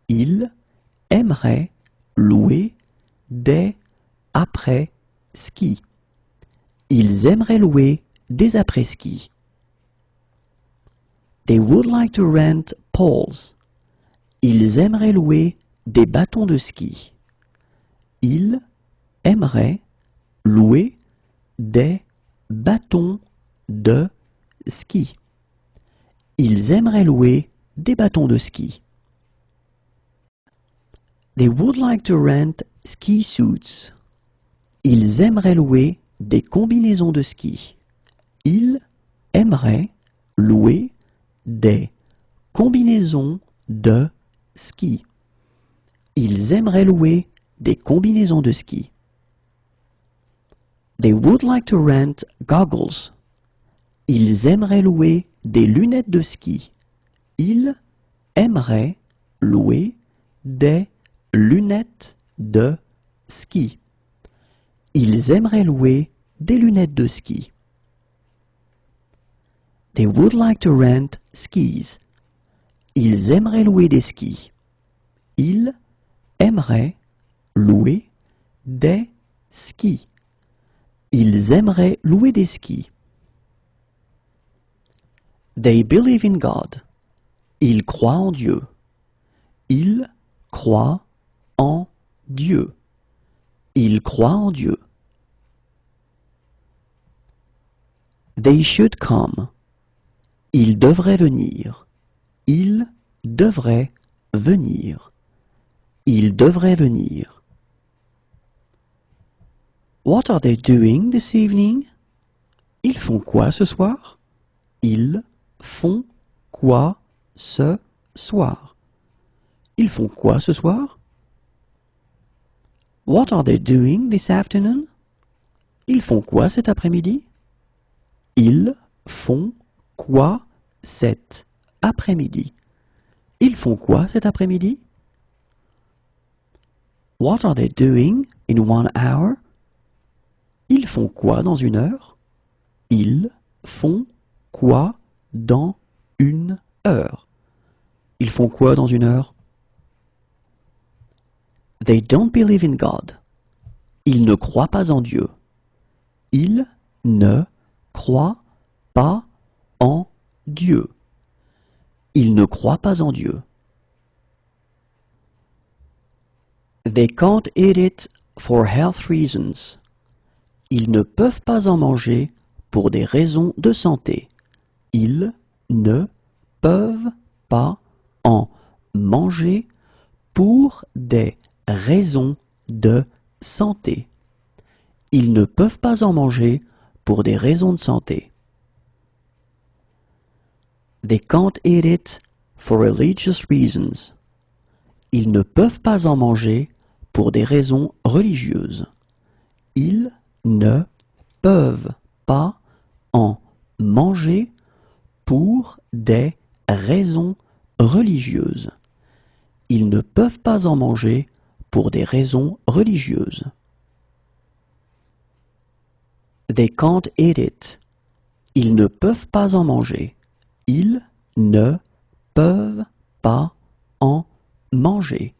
Ils aimeraient louer des après-ski. Ils aimeraient louer des après-ski. They would like to rent poles. Ils aimeraient louer des bâtons de ski. Ils aimeraient louer des bâtons de ski. Ils aimeraient louer des bâtons de ski. They would like to rent ski suits. Ils aimeraient louer des combinaisons de ski. Ils aimeraient louer des combinaisons de ski. Ils aimeraient louer des combinaisons de ski. They would like to rent goggles. Ils aimeraient louer des lunettes de ski. Ils aimeraient louer des lunettes de ski. Ils aimeraient louer des lunettes de ski. They would like to rent skis. Ils aimeraient louer des skis. Ils aimeraient louer des skis. Ils aimeraient louer des skis. They believe in God. Ils croient en Dieu. Ils croient en Dieu. Ils croient en Dieu. They should come. Ils devraient venir. Ils devraient venir. Ils devraient venir. What are they doing this evening? Ils font quoi ce soir? Ils font quoi ce soir? Ils font quoi ce soir? What are they doing this afternoon? Ils font quoi cet après-midi? Ils font quoi cet après-midi? Ils font quoi cet après-midi? What are they doing in 1 hour? Ils font quoi dans 1 heure? Ils font quoi dans 1 heure? Ils font quoi dans 1 heure? They don't believe in God. Ils ne croient pas en Dieu. Ils ne croient pas en Dieu. Ils ne croient pas en Dieu. They can't eat it for health reasons. Ils ne peuvent pas en manger pour des raisons de santé. Ils ne peuvent pas en manger pour des raisons de santé. Ils ne peuvent pas en manger pour des raisons de santé. They can't eat it for religious reasons. Ils ne peuvent pas en manger pour des raisons religieuses. Ils ne peuvent pas en manger pour des raisons religieuses. Ils ne peuvent pas en manger pour des raisons religieuses. They can't eat it. Ils ne peuvent pas en manger. Ils ne peuvent pas en manger.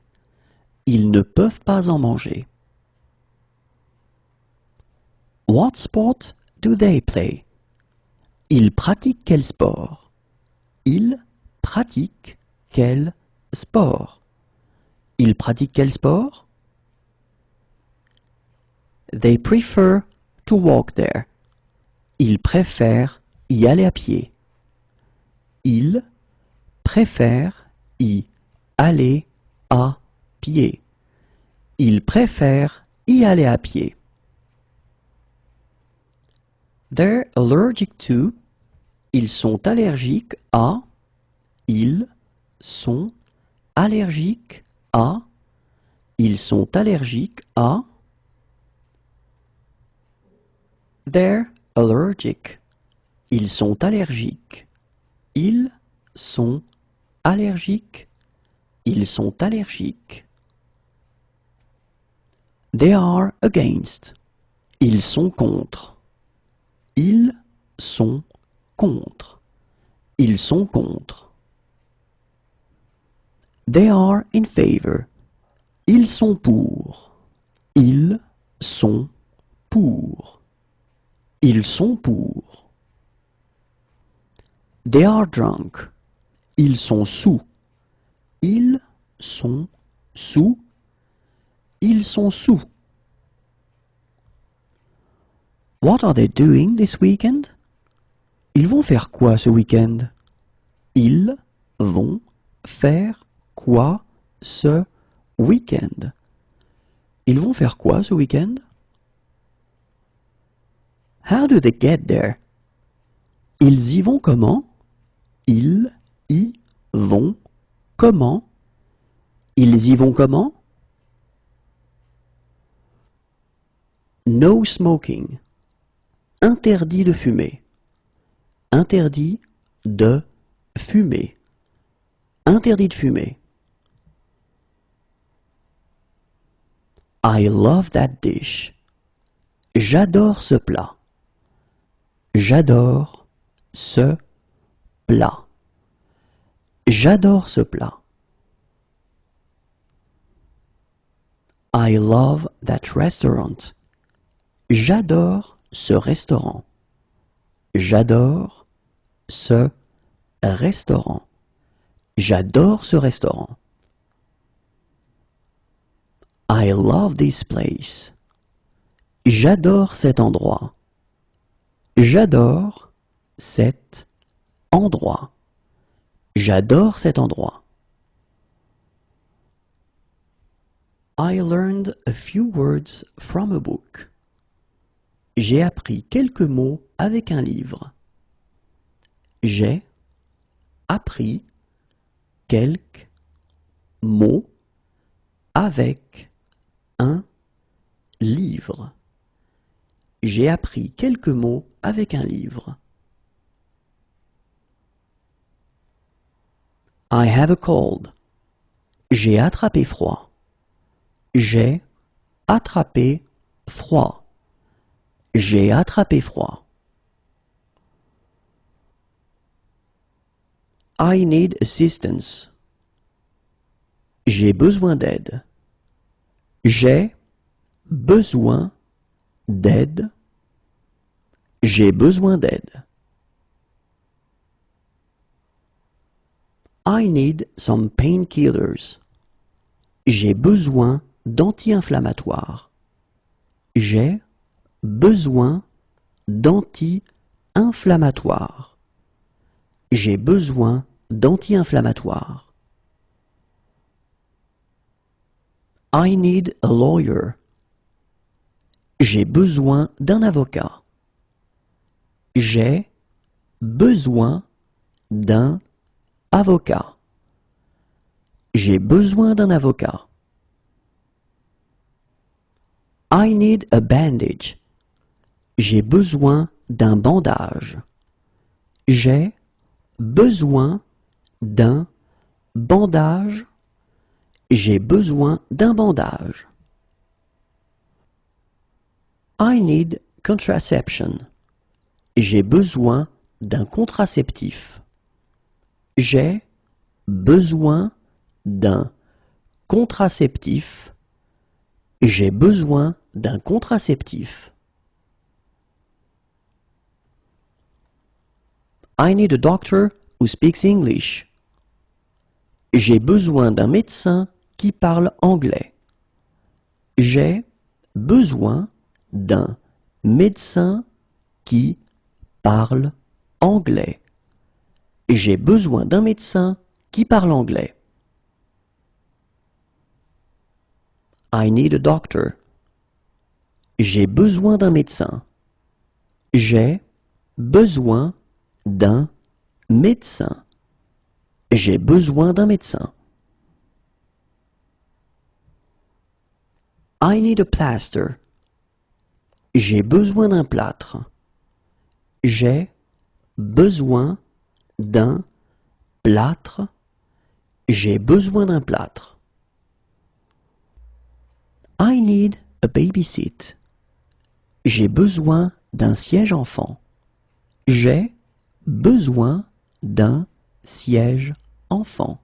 Ils ne peuvent pas en manger. What sport do they play? Ils pratiquent quel sport? Ils pratiquent quel sport? Ils pratiquent quel sport? They prefer to walk there. Ils préfèrent y aller à pied. Ils préfèrent y aller à pied. Ils préfèrent y aller à pied. They're allergic to. Ils sont allergiques à. Ils sont allergiques à. Ils sont allergiques à. They're allergic. Ils sont allergiques. Ils sont allergiques. Ils sont allergiques. They are against. Ils sont contre. Ils sont contre. Ils sont contre. They are in favor. Ils sont pour. Ils sont pour. Ils sont pour. They are drunk. Ils sont sous. Ils sont sous. Ils sont sous. What are they doing this weekend? Ils vont faire quoi ce week-end? Ils vont faire quoi ce week-end? Ils vont faire quoi ce week-end? How do they get there? Ils y vont comment? Ils y vont comment? Ils y vont comment? No smoking. Interdit de fumer. Interdit de fumer. Interdit de fumer. I love that dish. J'adore ce plat. J'adore ce plat. J'adore ce plat. I love that restaurant. J'adore ce restaurant. J'adore ce restaurant. J'adore ce restaurant. I love this place. J'adore cet endroit. J'adore cet endroit. J'adore cet endroit. I learned a few words from a book. J'ai appris quelques mots avec un livre. J'ai appris quelques mots avec un livre. J'ai appris quelques mots avec un livre. I have a cold. J'ai attrapé froid. J'ai attrapé froid. J'ai attrapé froid. I need assistance. J'ai besoin d'aide. J'ai besoin d'aide. J'ai besoin d'aide. I need some painkillers. J'ai besoin d'anti-inflammatoires. J'ai besoin d'anti-inflammatoires. J'ai besoin d'anti-inflammatoires. I need a lawyer. J'ai besoin d'un avocat. J'ai besoin d'un avocat. J'ai besoin d'un avocat. I need a bandage. J'ai besoin d'un bandage. J'ai besoin d'un bandage. J'ai besoin d'un bandage. I need contraception. J'ai besoin d'un contraceptif. J'ai besoin d'un contraceptif. J'ai besoin d'un contraceptif. I need a doctor who speaks English. J'ai besoin d'un médecin qui parle anglais. J'ai besoin d'un médecin qui parle anglais. J'ai besoin d'un médecin qui parle anglais. I need a doctor. J'ai besoin d'un médecin. J'ai besoin d'un médecin. J'ai besoin d'un médecin. I need a plaster. J'ai besoin d'un plâtre. J'ai besoin d'un plâtre. J'ai besoin d'un plâtre. I need a baby seat. J'ai besoin d'un siège enfant. J'ai besoin d'un siège enfant.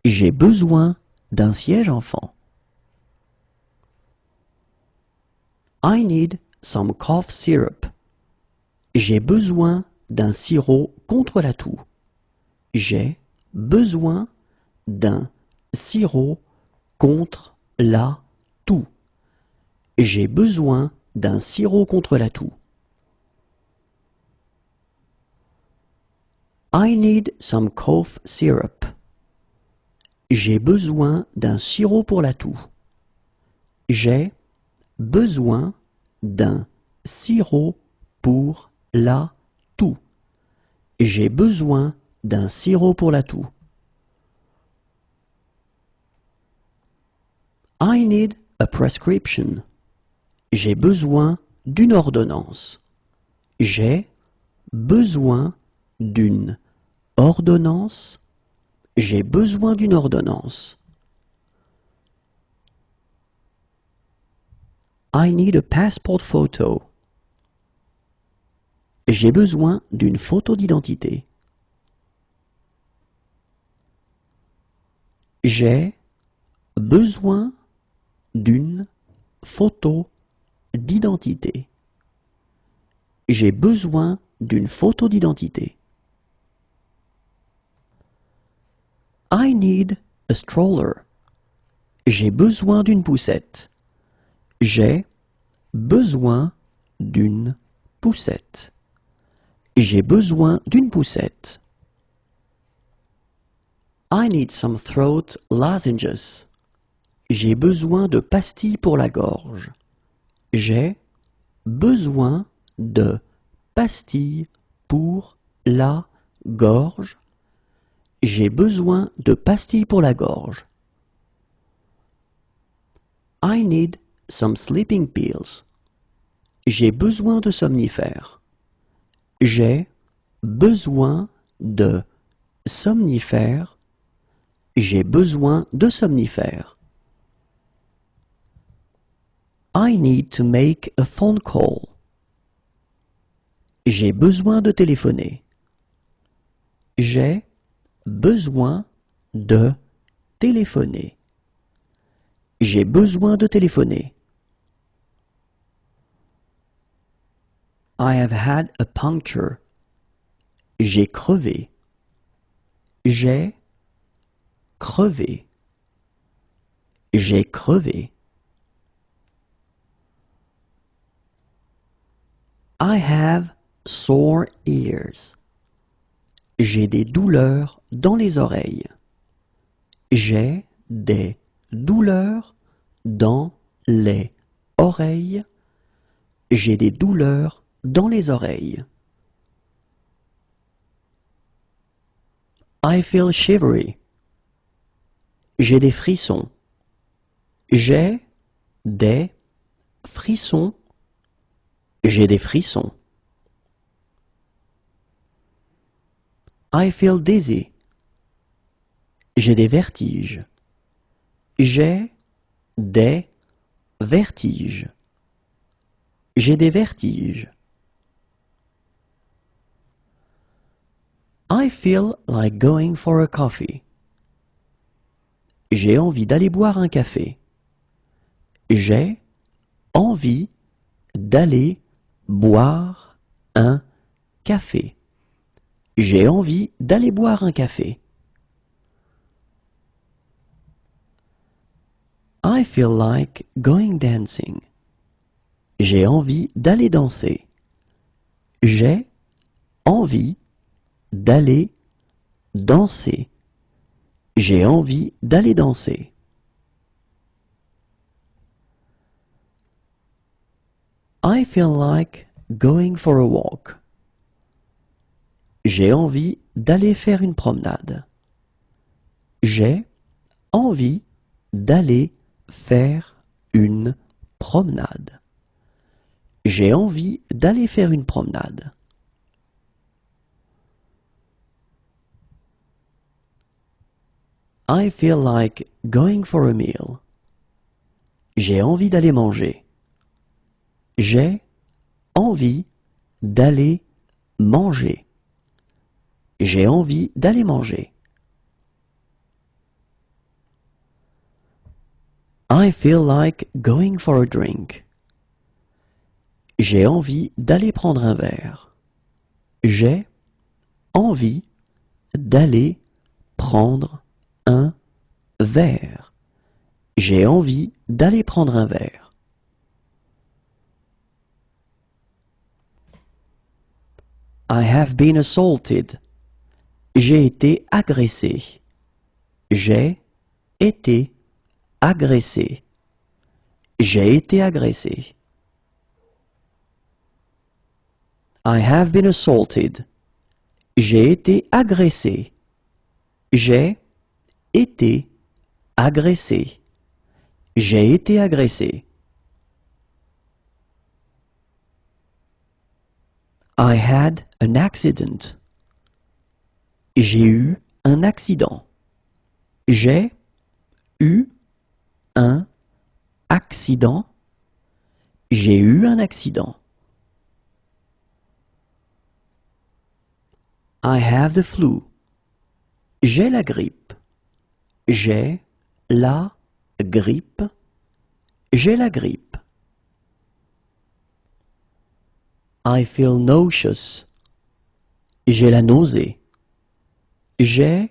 J'ai besoin d'un siège enfant. I need some cough syrup. J'ai besoin d'un sirop contre la toux. J'ai besoin d'un sirop contre la toux. J'ai besoin d'un sirop contre la toux. I need some cough syrup. J'ai besoin d'un sirop pour la toux. J'ai besoin d'un sirop pour la toux. J'ai besoin d'un sirop pour la toux. I need a prescription. J'ai besoin d'une ordonnance. J'ai besoin d'une ordonnance. J'ai besoin d'une ordonnance. I need a passport photo. J'ai besoin d'une photo d'identité. J'ai besoin d'une photo d'identité. J'ai besoin d'une photo d'identité. I need a stroller. J'ai besoin d'une poussette. J'ai besoin d'une poussette. J'ai besoin d'une poussette. I need some throat lozenges. J'ai besoin de pastilles pour la gorge. J'ai besoin de pastilles pour la gorge. J'ai besoin de pastilles pour la gorge. I need some sleeping pills. J'ai besoin de somnifères. J'ai besoin de somnifères. J'ai besoin de somnifères. I need to make a phone call. J'ai besoin de téléphoner. J'ai besoin de téléphoner. J'ai besoin de téléphoner. I have had a puncture. J'ai crevé. J'ai crevé. J'ai crevé. I have sore ears. J'ai des douleurs dans les oreilles. J'ai des douleurs dans les oreilles. J'ai des douleurs dans les oreilles. I feel shivery. J'ai des frissons. J'ai des frissons. J'ai des frissons. I feel dizzy. J'ai des vertiges. J'ai des vertiges. J'ai des vertiges. I feel like going for a coffee. J'ai envie d'aller boire un café. J'ai envie d'aller boire un café. J'ai envie d'aller boire un café. I feel like going dancing. J'ai envie d'aller danser. J'ai envie d'aller danser. J'ai envie d'aller danser. I feel like going for a walk. J'ai envie d'aller faire une promenade. J'ai envie d'aller faire une promenade. J'ai envie d'aller faire une promenade. I feel like going for a meal. J'ai envie d'aller manger. J'ai envie d'aller manger. J'ai envie d'aller manger. I feel like going for a drink. J'ai envie d'aller prendre un verre. J'ai envie d'aller prendre un verre. J'ai envie d'aller prendre un verre. I have been assaulted. J'ai été agressé. J'ai été agressé. J'ai été agressé. I have been assaulted. J'ai été agressé. J'ai été agressé. J'ai été agressé. I had an accident. J'ai eu un accident. J'ai eu un accident. J'ai eu un accident. I have the flu. J'ai la grippe. J'ai la grippe. J'ai la grippe. I feel nauseous. J'ai la nausée. J'ai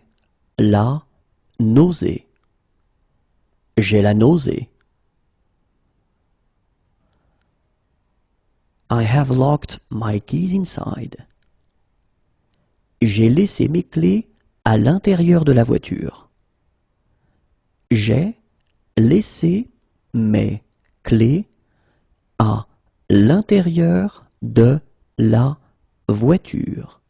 la nausée. J'ai la nausée. I have locked my keys inside. J'ai laissé mes clés à l'intérieur de la voiture. J'ai laissé mes clés à l'intérieur de la voiture.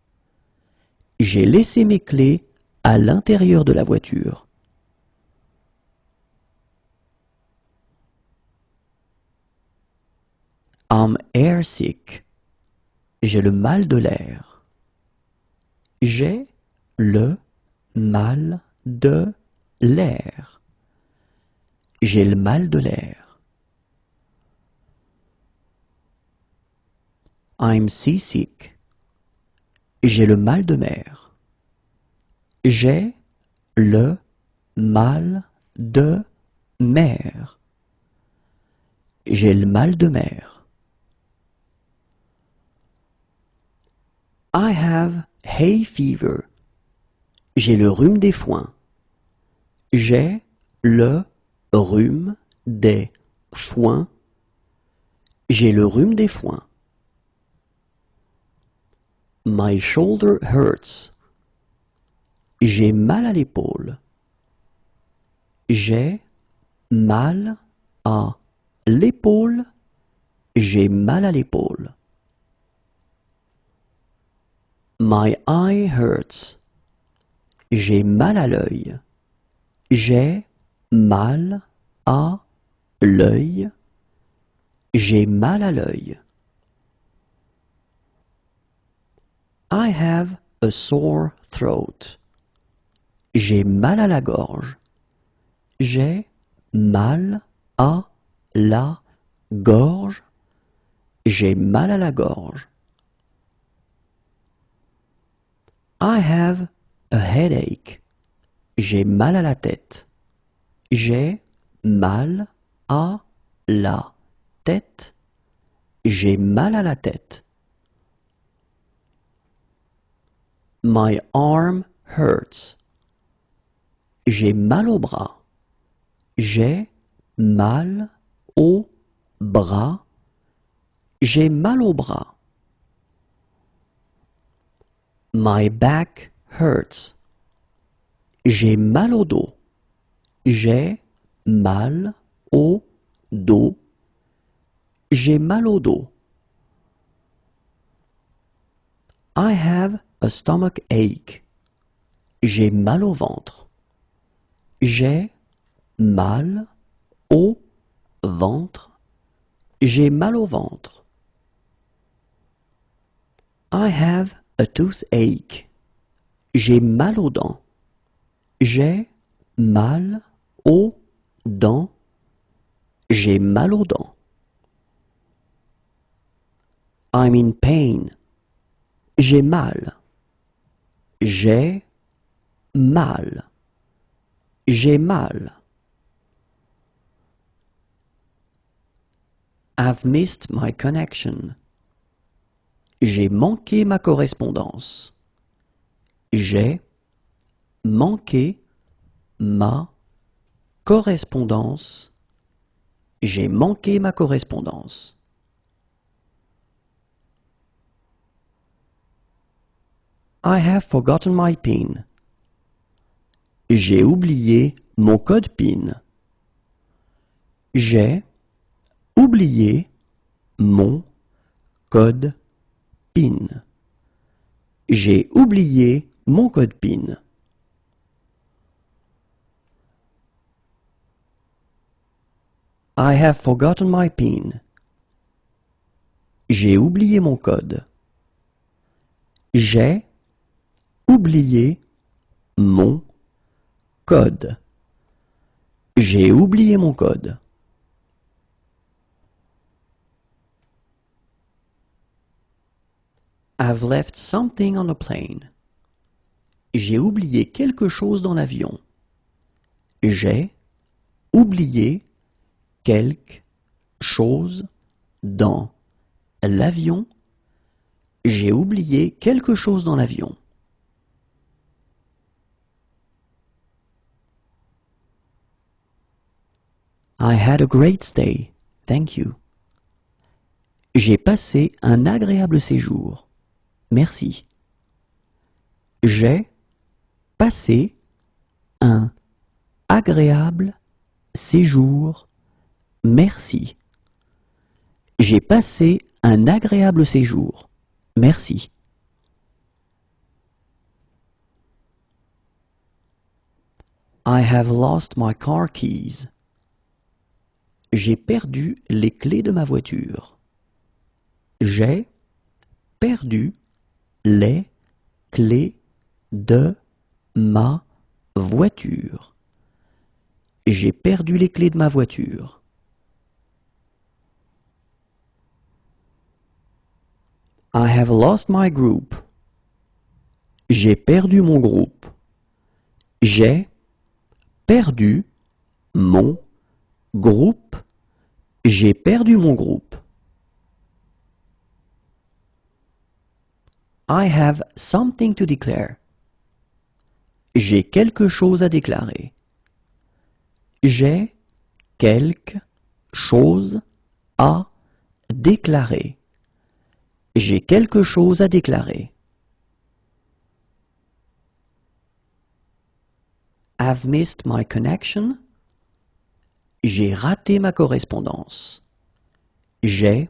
J'ai laissé mes clés à l'intérieur de la voiture. I'm airsick. J'ai le mal de l'air. J'ai le mal de l'air. J'ai le mal de l'air. I'm seasick. J'ai le mal de mer. J'ai le mal de mer. J'ai le mal de mer. I have hay fever. J'ai le rhume des foins. J'ai le rhume des foins. J'ai le rhume des foins. My shoulder hurts. J'ai mal à l'épaule. J'ai mal à l'épaule. J'ai mal à l'épaule. My eye hurts. J'ai mal à l'œil. J'ai mal à l'œil. J'ai mal à l'œil. I have a sore throat. J'ai mal à la gorge. J'ai mal à la gorge. J'ai mal à la gorge. I have a headache. J'ai mal à la tête. J'ai mal à la tête. J'ai mal à la tête. My arm hurts. J'ai mal au bras. J'ai mal au bras. J'ai mal au bras. My back hurts. J'ai mal au dos. J'ai mal au dos. J'ai mal au dos. I have a stomach ache. J'ai mal au ventre. J'ai mal au ventre. J'ai mal au ventre. I have a toothache. J'ai mal aux dents. J'ai mal aux dents. J'ai mal aux dents. I'm in pain. J'ai mal. J'ai mal. J'ai mal. I've missed my connection. J'ai manqué ma correspondance. J'ai manqué ma correspondance. J'ai manqué ma correspondance. I have forgotten my PIN. J'ai oublié mon code PIN. J'ai oublié mon code PIN. J'ai oublié mon code PIN. I have forgotten my PIN. J'ai oublié mon code. J'ai oublié mon code. J'ai oublié mon code. I've left something on a plane. J'ai oublié quelque chose dans l'avion. J'ai oublié quelque chose dans l'avion. J'ai oublié quelque chose dans l'avion. I had a great stay, thank you. J'ai passé un agréable séjour. Merci. J'ai passé un agréable séjour. Merci. J'ai passé un agréable séjour. Merci. I have lost my car keys. J'ai perdu les clés de ma voiture. J'ai perdu les clés de ma voiture. J'ai perdu les clés de ma voiture. I have lost my group. J'ai perdu mon groupe. J'ai perdu mon groupe. J'ai perdu mon groupe. I have something to declare. J'ai quelque chose à déclarer. J'ai quelque chose à déclarer. J'ai quelque chose à déclarer. I've missed my connection. J'ai raté ma correspondance. J'ai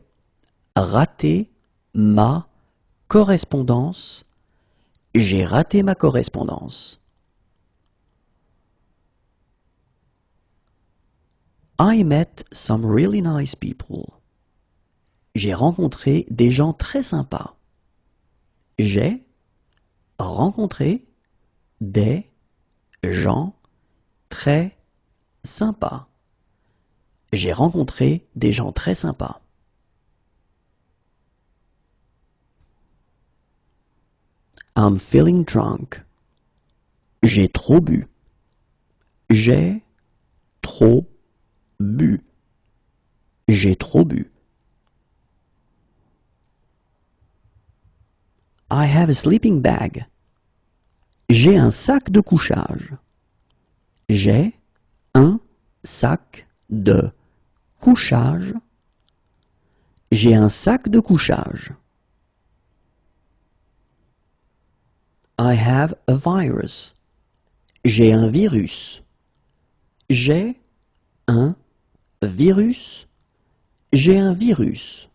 raté ma correspondance. J'ai raté ma correspondance. I met some really nice people. J'ai rencontré des gens très sympas. J'ai rencontré des gens très sympas. J'ai rencontré des gens très sympas. I'm feeling drunk. J'ai trop bu. J'ai trop bu. J'ai trop bu. I have a sleeping bag. J'ai un sac de couchage. J'ai un sac de couchage. J'ai un sac de couchage. I have a virus. J'ai un virus. J'ai un virus. J'ai un virus.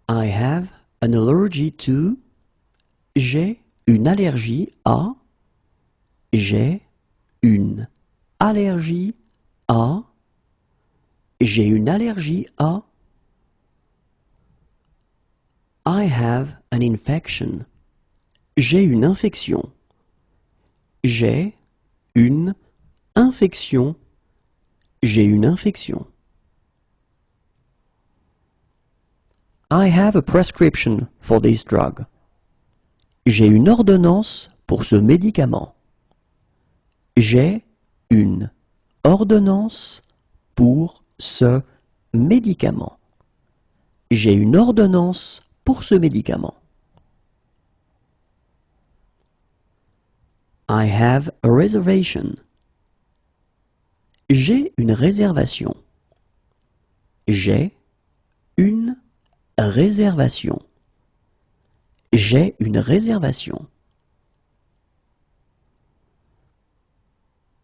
I have an allergy to. J'ai une allergie à. J'ai une allergie à. J'ai une allergie à. I have an infection. J'ai une infection. J'ai une Infection. J'ai une infection. I have a prescription for this drug. J'ai une ordonnance pour ce médicament. J'ai une ordonnance pour ce médicament. J'ai une ordonnance pour ce médicament. I have a reservation. J'ai une réservation. J'ai une réservation. J'ai une réservation.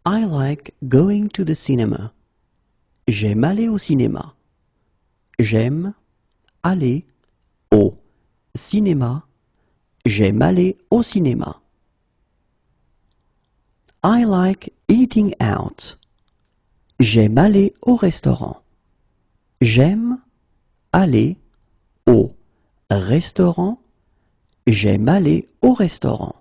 I like going to the cinema. J'aime aller au cinéma. J'aime aller au cinéma. J'aime aller au cinéma. I like eating out. J'aime aller au restaurant. J'aime aller au restaurant. J'aime aller au restaurant.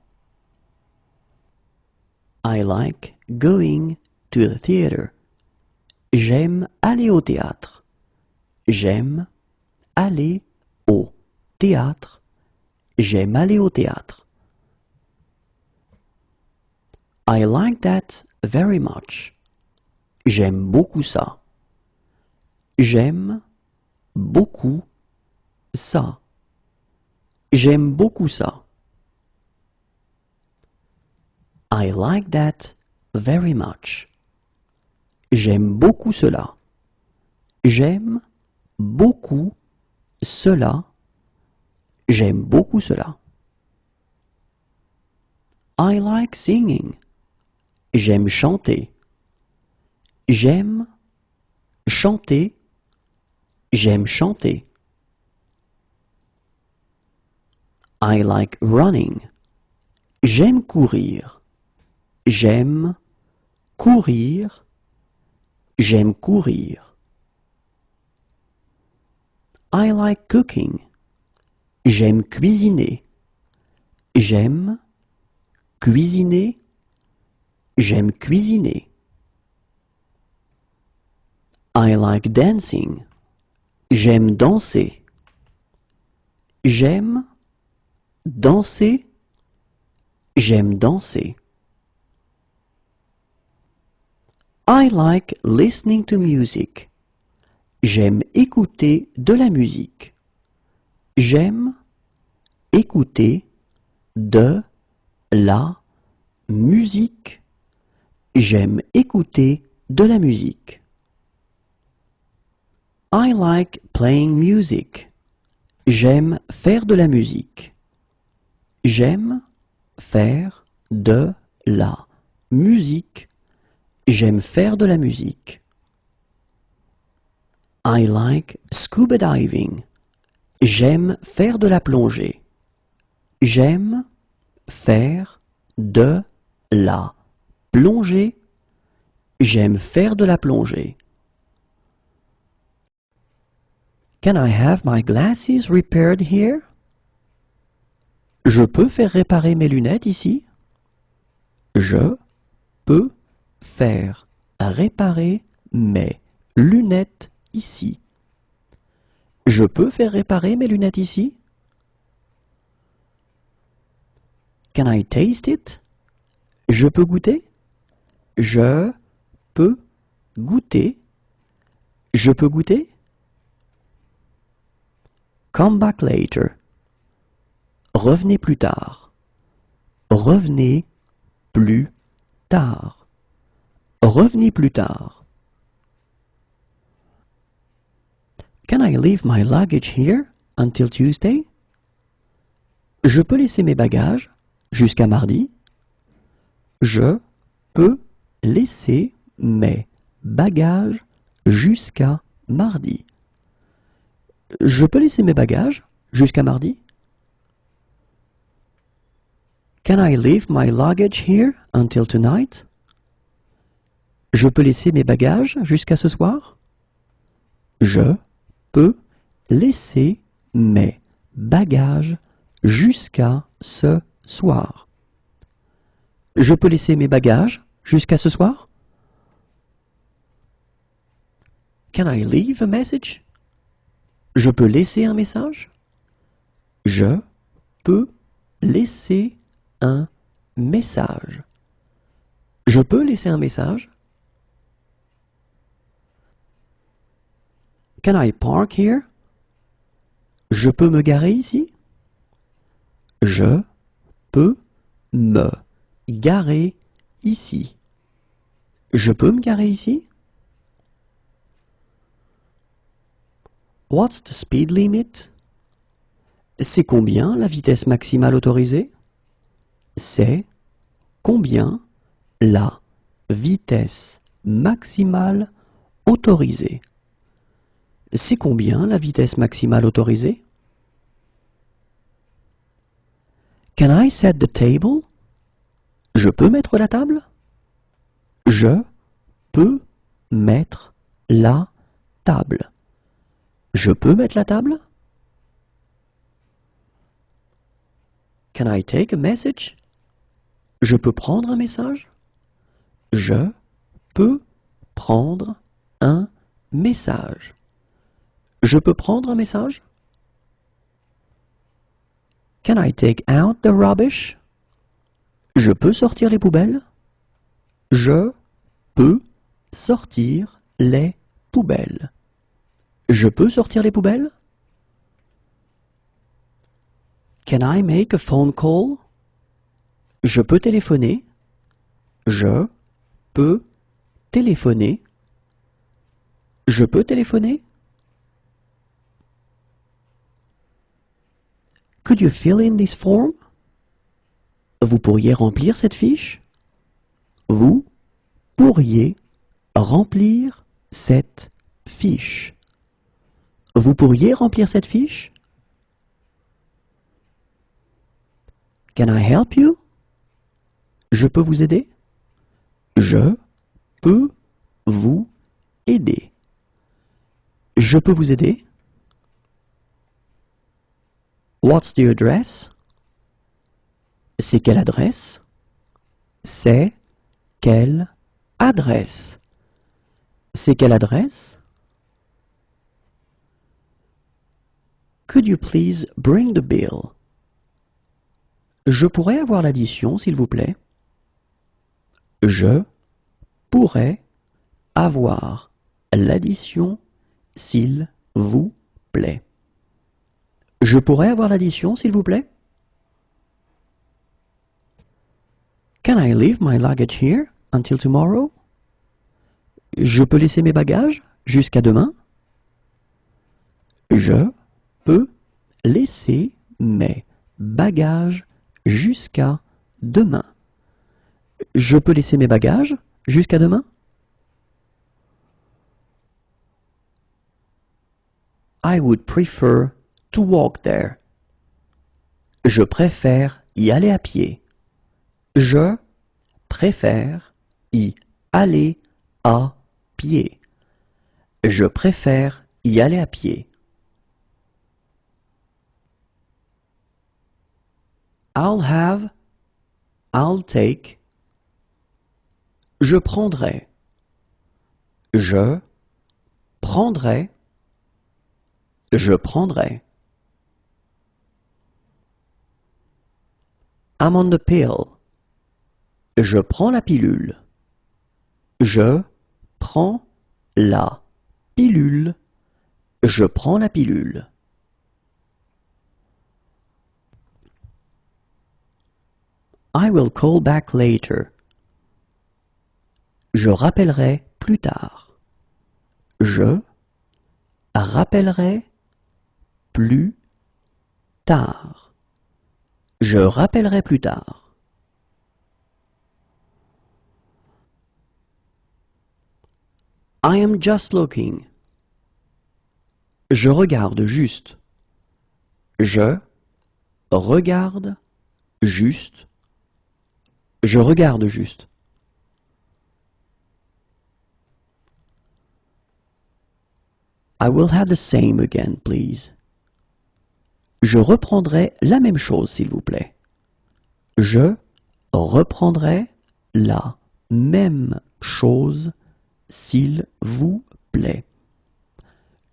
I like going to the theater. J'aime aller au théâtre. J'aime aller au théâtre. J'aime aller au théâtre. I like that very much. J'aime beaucoup ça. J'aime beaucoup ça. J'aime beaucoup ça. I like that very much. J'aime beaucoup cela. J'aime beaucoup cela. J'aime beaucoup cela. I like singing. J'aime chanter. J'aime chanter. J'aime chanter. I like running. J'aime courir. J'aime courir. J'aime courir. I like cooking. J'aime cuisiner. J'aime cuisiner. J'aime cuisiner. I like dancing. J'aime danser. J'aime danser. J'aime danser. I like listening to music. J'aime écouter de la musique. J'aime écouter de la musique. J'aime écouter de la musique. I like playing music. J'aime faire de la musique. J'aime faire de la musique. J'aime faire de la musique. I like scuba diving. J'aime faire de la plongée. J'aime faire de la plongée. J'aime faire de la plongée. Can I have my glasses repaired here? Je peux faire réparer mes lunettes ici? Je peux faire réparer mes lunettes ici. Je peux faire réparer mes lunettes ici? Can I taste it? Je peux goûter? Je peux goûter? Je peux goûter? Come back later. Revenez plus tard. Revenez plus tard. Revenez plus tard. Can I leave my luggage here until Tuesday? Je peux laisser mes bagages jusqu'à mardi? Je peux laisser mes bagages jusqu'à mardi. Je peux laisser mes bagages jusqu'à mardi? Can I leave my luggage here until tonight? Je peux laisser mes bagages jusqu'à ce soir? Je peux laisser mes bagages jusqu'à ce soir. Je peux laisser mes bagages jusqu'à ce soir? Can I leave a message? Je peux laisser un message? Je peux laisser un message. Je peux laisser un message? Can I park here? Je peux me garer ici? Je peux me garer ici. Je peux me garer ici? What's the speed limit? C'est combien la vitesse maximale autorisée? C'est combien la vitesse maximale autorisée? C'est combien la vitesse maximale autorisée? Can I set the table? Je peux mettre la table? Je peux mettre la table. Je peux mettre la table? Can I take a message? Je peux prendre un message? Je peux prendre un message. Je peux prendre un message? Can I take out the rubbish? Je peux sortir les poubelles? Je peux sortir les poubelles. Je peux sortir les poubelles? Can I make a phone call? Je peux téléphoner? Je peux téléphoner? Je peux téléphoner? Could you fill in this form? Vous pourriez remplir cette fiche? Vous pourriez remplir cette fiche. Vous pourriez remplir cette fiche? Can I help you? Je peux vous aider? Je peux vous aider. Je peux vous aider? What's the address? C'est quelle adresse? C'est quelle adresse? C'est quelle adresse? Could you please bring the bill? Je pourrais avoir l'addition, s'il vous plaît? Je pourrais avoir l'addition, s'il vous plaît. Je pourrais avoir l'addition, s'il vous plaît? Can I leave my luggage here until tomorrow? Je peux laisser mes bagages jusqu'à demain? Je peux laisser mes bagages jusqu'à demain. Je peux laisser mes bagages jusqu'à demain? I would prefer to walk there. Je préfère y aller à pied. Je préfère y aller à pied. Je préfère y aller à pied. I'll have, I'll take. Je prendrai. Je prendrai. Je prendrai. I'm on the pill. Je prends la pilule. Je prends la pilule. Je prends la pilule. I will call back later. Je rappellerai plus tard. Je rappellerai plus tard. Je rappellerai plus tard. I am just looking. Je regarde juste. Je regarde juste. Je regarde juste. I will have the same again, please. Je reprendrai la même chose, s'il vous plaît. Je reprendrai la même chose, s'il vous plaît.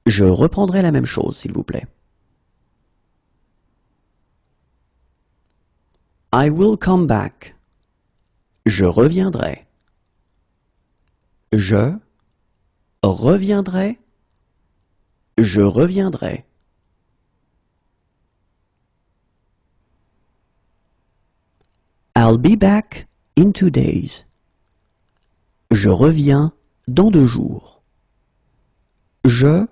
Je reprendrai la même chose, s'il vous plaît. I will come back. Je reviendrai. Je reviendrai. Je reviendrai. I'll be back in 2 days. Je reviens dans 2 jours. Je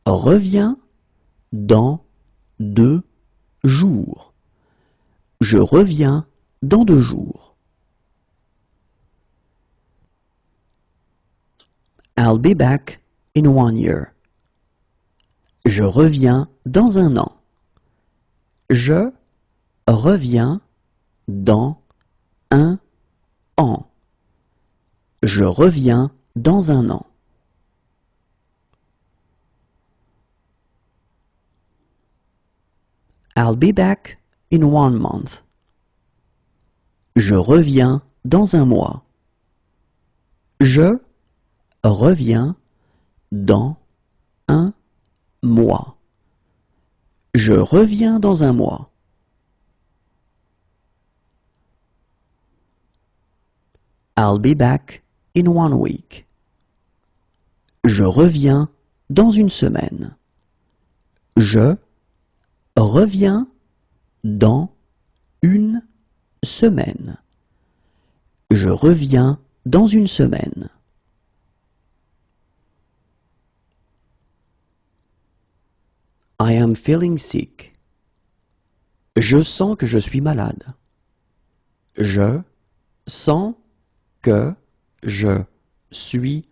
reviens dans 2 jours. Je reviens dans 2 jours. I'll be back in 1 year. Je reviens dans 1 an. Je reviens dans 1 an. Je reviens dans 1 an. I'll be back in 1 month. Je reviens dans 1 mois. Je reviens dans 1 mois. Je reviens dans 1 mois. I'll be back in 1 week. Je reviens dans 1 semaine. Je reviens dans 1 semaine. Je reviens dans 1 semaine. I am feeling sick. Je sens que je suis malade. Je sens que je suis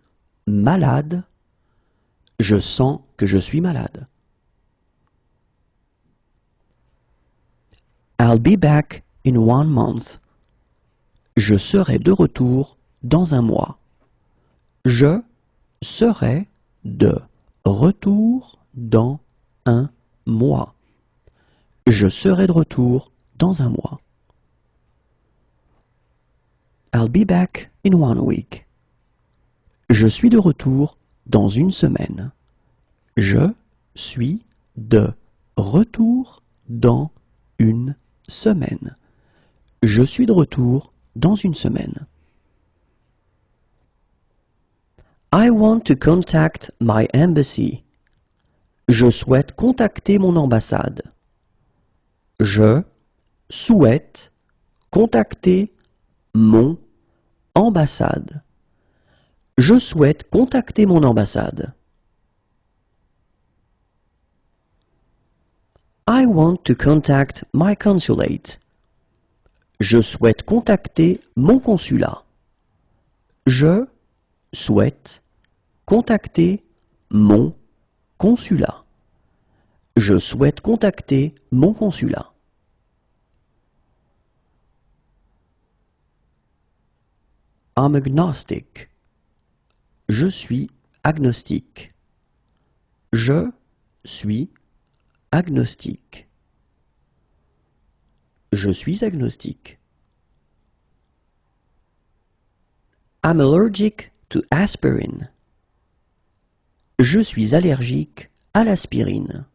malade. Je sens que je suis malade. I'll be back in 1 month. Je serai de retour dans 1 mois. Je serai de retour dans 1 mois. Je serai de retour dans 1 mois. I'll be back in 1 week. Je suis de retour dans 1 semaine. Je suis de retour dans 1 semaine. Je suis de retour dans 1 semaine. I want to contact my embassy. Je souhaite contacter mon ambassade. Je souhaite contacter mon ambassade. Je souhaite contacter mon ambassade. I want to contact my consulate. Je souhaite contacter mon consulat. Je souhaite contacter mon consulat. Je souhaite contacter mon consulat. I'm agnostic. Je suis agnostique. Je suis agnostique. Je suis agnostique. I'm allergic to aspirin. Je suis allergique à l'aspirine.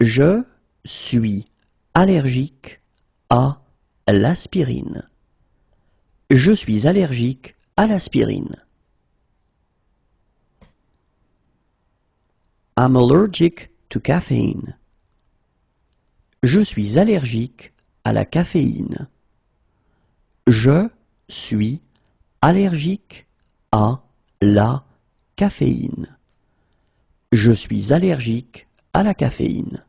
Je suis allergique à l'aspirine. Je suis allergique à l'aspirine. I'm allergic to caffeine. Je suis allergique à la caféine. Je suis allergique à la caféine. Je suis allergique à la caféine.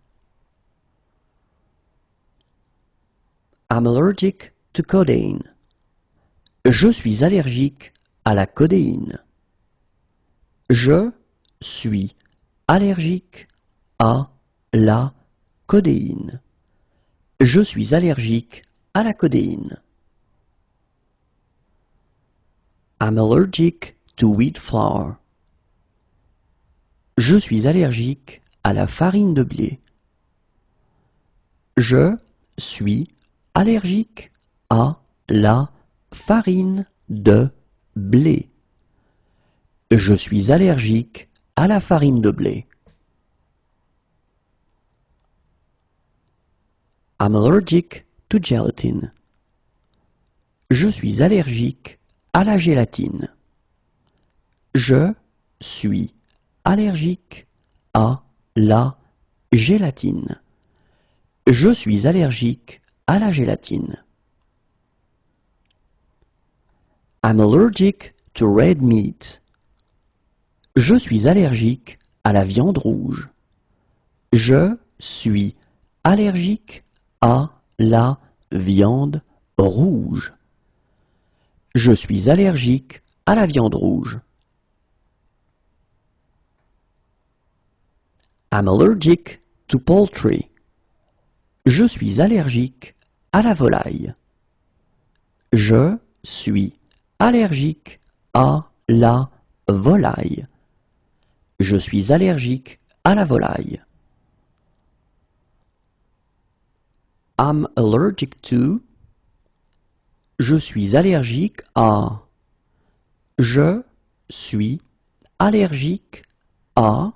I'm allergic to codeine. Je suis allergique à la codéine. Je suis allergique à la codéine. Je suis allergique à la codéine. I'm allergic to wheat flour. Je suis allergique à la farine de blé. Je suis allergique à la farine de blé. Je suis allergique à la farine de blé. I'm allergic to gelatin. Je suis allergique à la gélatine. Je suis allergique à la gélatine. Je suis allergique à la gélatine. I'm allergic to red meat. Je suis allergique à la viande rouge. Je suis allergique à la viande rouge. Je suis allergique à la viande rouge. I'm allergic to poultry. Je suis allergique à la volaille. Je suis allergique à la volaille. Je suis allergique à la volaille. I'm allergic to. Je suis allergique à. Je suis allergique à.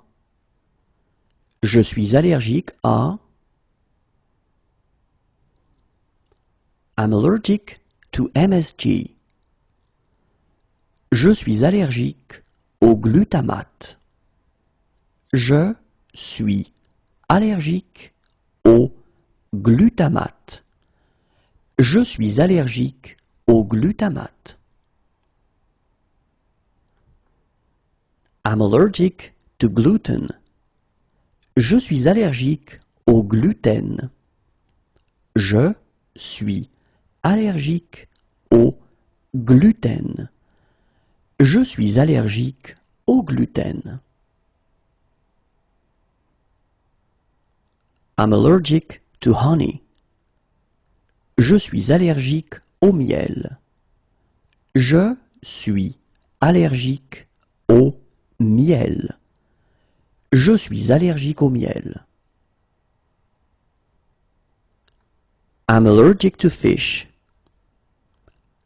Je suis allergique à. I'm allergic to MSG. Je suis allergique au glutamate. Je suis allergique au glutamate. Je suis allergique au glutamate. I'm allergic to gluten. Je suis allergique au gluten. Je suis allergique au gluten. Je suis allergique au gluten. I'm allergic to honey. Je suis allergique au miel. Je suis allergique au miel. Je suis allergique au miel. I'm allergic to fish.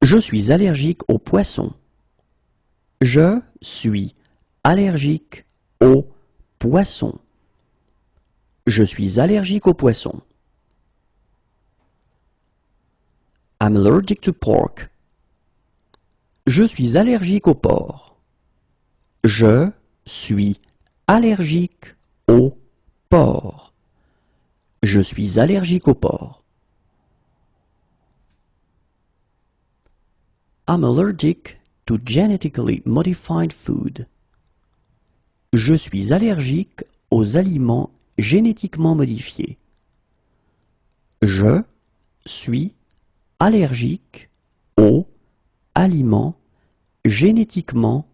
Je suis allergique aux poissons. Je suis allergique aux poissons. Je suis allergique aux poissons. I'm allergic to pork. Je suis allergique au porc. Je suis allergique au porc. Je suis allergique au porc. I'm allergic to genetically modified food. Je suis allergique aux aliments génétiquement modifiés. Je suis allergique aux aliments génétiquement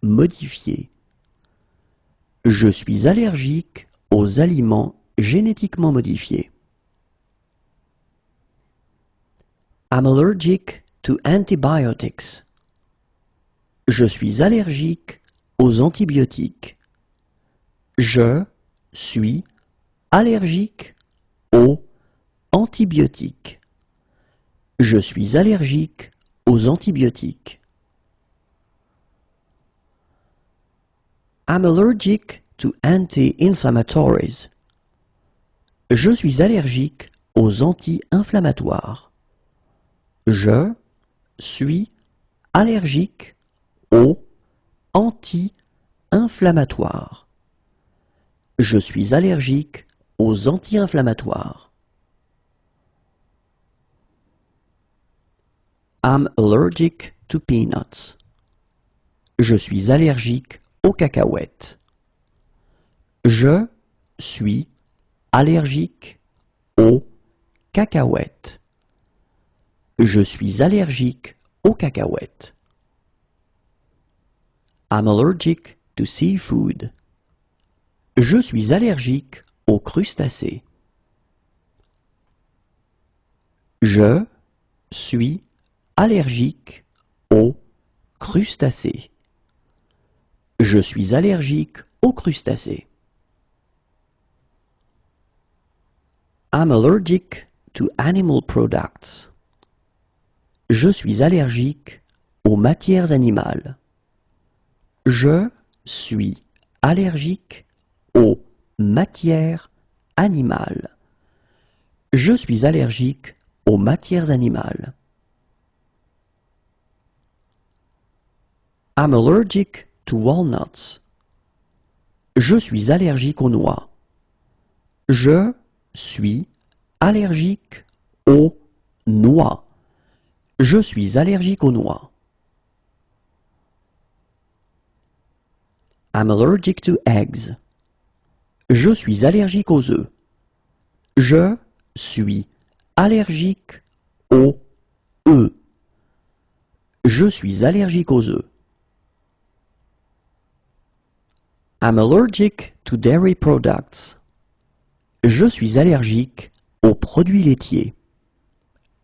modifiés. Je suis allergique aux aliments génétiquement modifiés. I'm allergic to antibiotics. Je suis allergique aux antibiotiques. Je suis allergique aux antibiotiques. Je suis allergique aux antibiotiques. I'm allergic to anti-inflammatories. Je suis allergique aux anti-inflammatoires. Je suis allergique aux anti-inflammatoires. Je suis allergique aux anti-inflammatoires. I'm allergic to peanuts. Je suis allergique aux cacahuètes. Je suis allergique aux cacahuètes. Je suis allergique aux cacahuètes. I'm allergic to seafood. Je suis allergique aux crustacés. Je suis allergique aux crustacés. Je suis allergique aux crustacés. I'm allergic to animal products. Je suis allergique aux matières animales. Je suis allergique aux matières animales. Je suis allergique aux matières animales. I'm allergic to walnuts. Je suis allergique aux noix. Je suis allergique aux noix. Je suis allergique aux noix. I'm allergic to eggs. Je suis allergique aux œufs. Je suis allergique aux œufs. Je suis allergique aux œufs. I'm allergic to dairy products. Je suis allergique aux produits laitiers.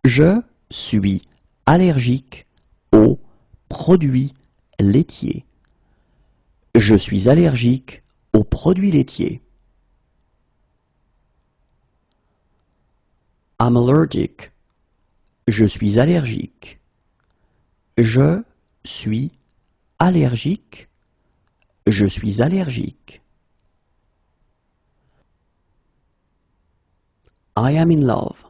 Je suis allergique aux produits laitiers. Je suis allergique aux produits laitiers. I'm allergic. Je suis allergique. Je suis allergique. Je suis allergique. I am in love.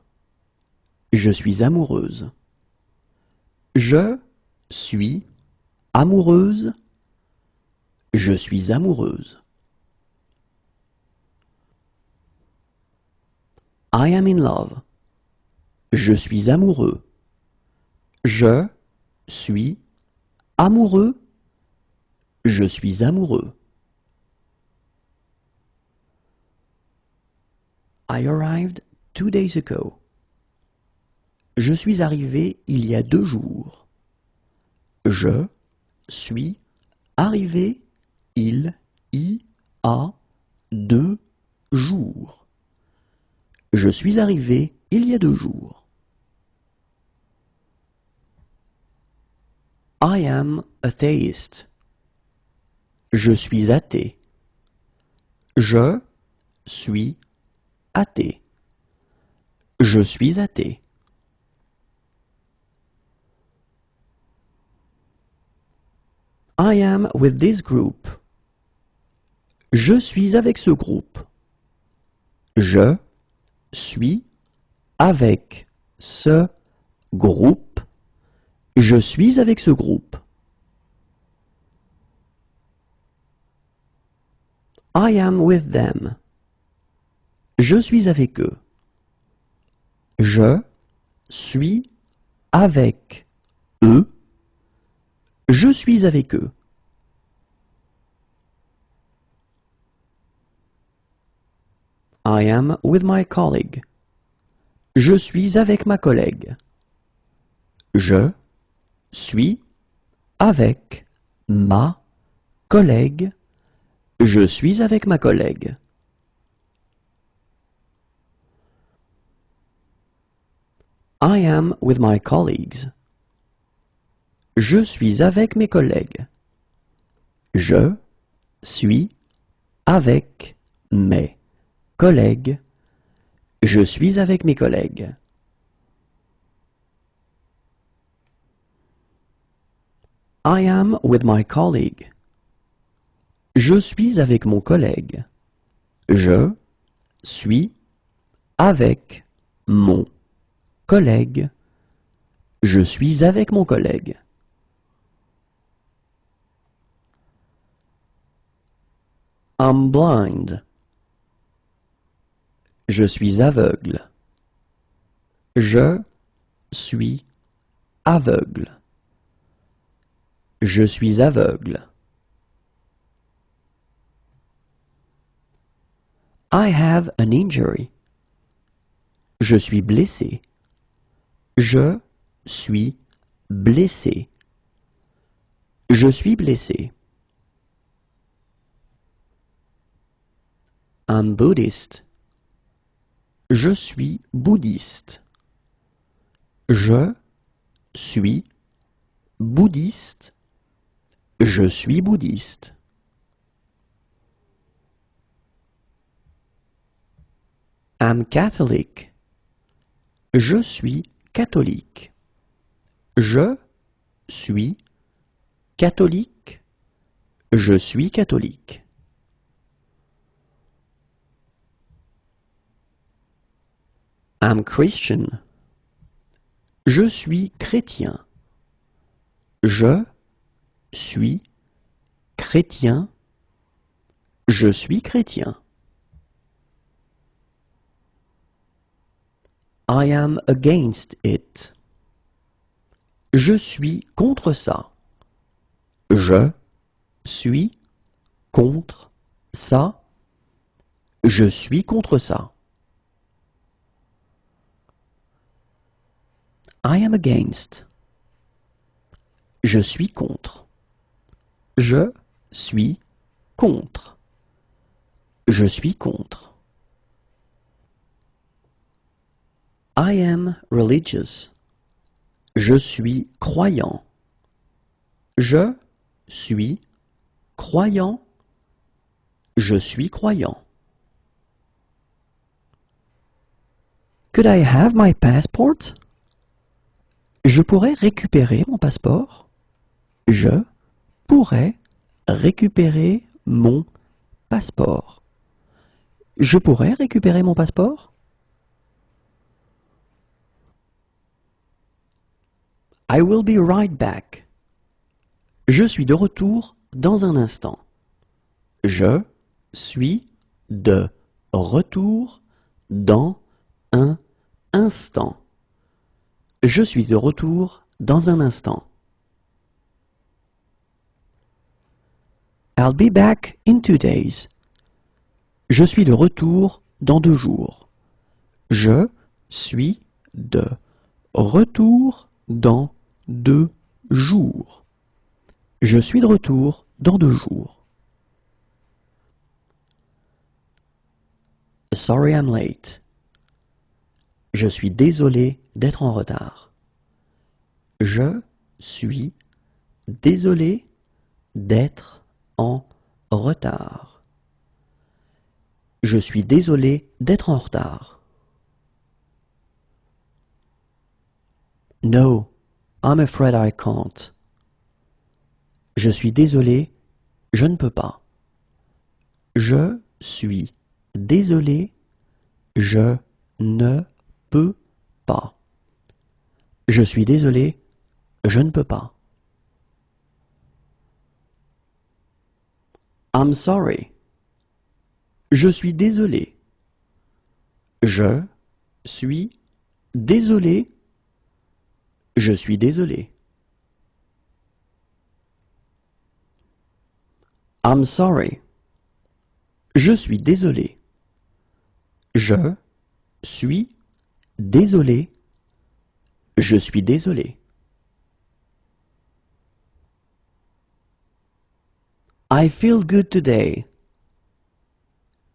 Je suis amoureuse. Je suis amoureuse. Je suis amoureuse. I am in love. Je suis amoureux. Je suis amoureux. Je suis amoureux. I arrived 2 days ago. Je suis arrivé il y a 2 jours. Je suis arrivé il y a 2 jours. Je suis arrivé il y a 2 jours. I am atheist. Je suis athée. Je suis athée. Je suis athée. I am with this group. Je suis avec ce groupe. Je suis avec ce groupe. Je suis avec ce groupe. I am with them. Je suis avec eux. Je suis avec eux. Je suis avec eux. I am with my colleague. Je suis avec ma collègue. Je suis avec ma collègue. Je suis avec ma collègue. I am with my colleagues. Je suis avec mes collègues. Je suis avec mes collègues. Je suis avec mes collègues. I am with my colleague. Je suis avec mon collègue. Je suis avec mon collègue. Je suis avec mon collègue. I'm blind. Je suis aveugle. Je suis aveugle. Je suis aveugle. I have an injury. Je suis blessé. Je suis blessé. Je suis blessé. I'm Buddhist. Je suis bouddhiste. Je suis bouddhiste. Je suis bouddhiste. I'm Catholic. Je suis catholique. Je suis catholique. Je suis catholique. I'm Christian. Je suis chrétien. Je suis chrétien. Je suis chrétien. I am against it. Je suis contre ça. Je suis contre ça. Je suis contre ça. I am against. Je suis contre. Je suis contre. Je suis contre. I am religious. Je suis croyant. Je suis croyant. Je suis croyant. Could I have my passport? Je pourrais récupérer mon passeport? Je pourrais récupérer mon passeport. Je pourrais récupérer mon passeport? I will be right back. Je suis de retour dans un instant. Je suis de retour dans un instant. Je suis de retour dans un instant. I'll be back in 2 days. Je suis de retour dans 2 jours. Je suis de retour dans 2 jours. Je suis de retour dans 2 jours. Sorry I'm late. Je suis désolé d'être en retard. Je suis désolé d'être en retard. Je suis désolé d'être en retard. No, I'm afraid I can't. Je suis désolé, je ne peux pas. Je suis désolé, je ne peux pas. Je suis désolé, je ne peux pas. I'm sorry. Je suis désolé. Je suis désolé. Je suis désolé. I'm sorry. Je suis désolé. Je suis désolé. Je suis désolé. I feel good today.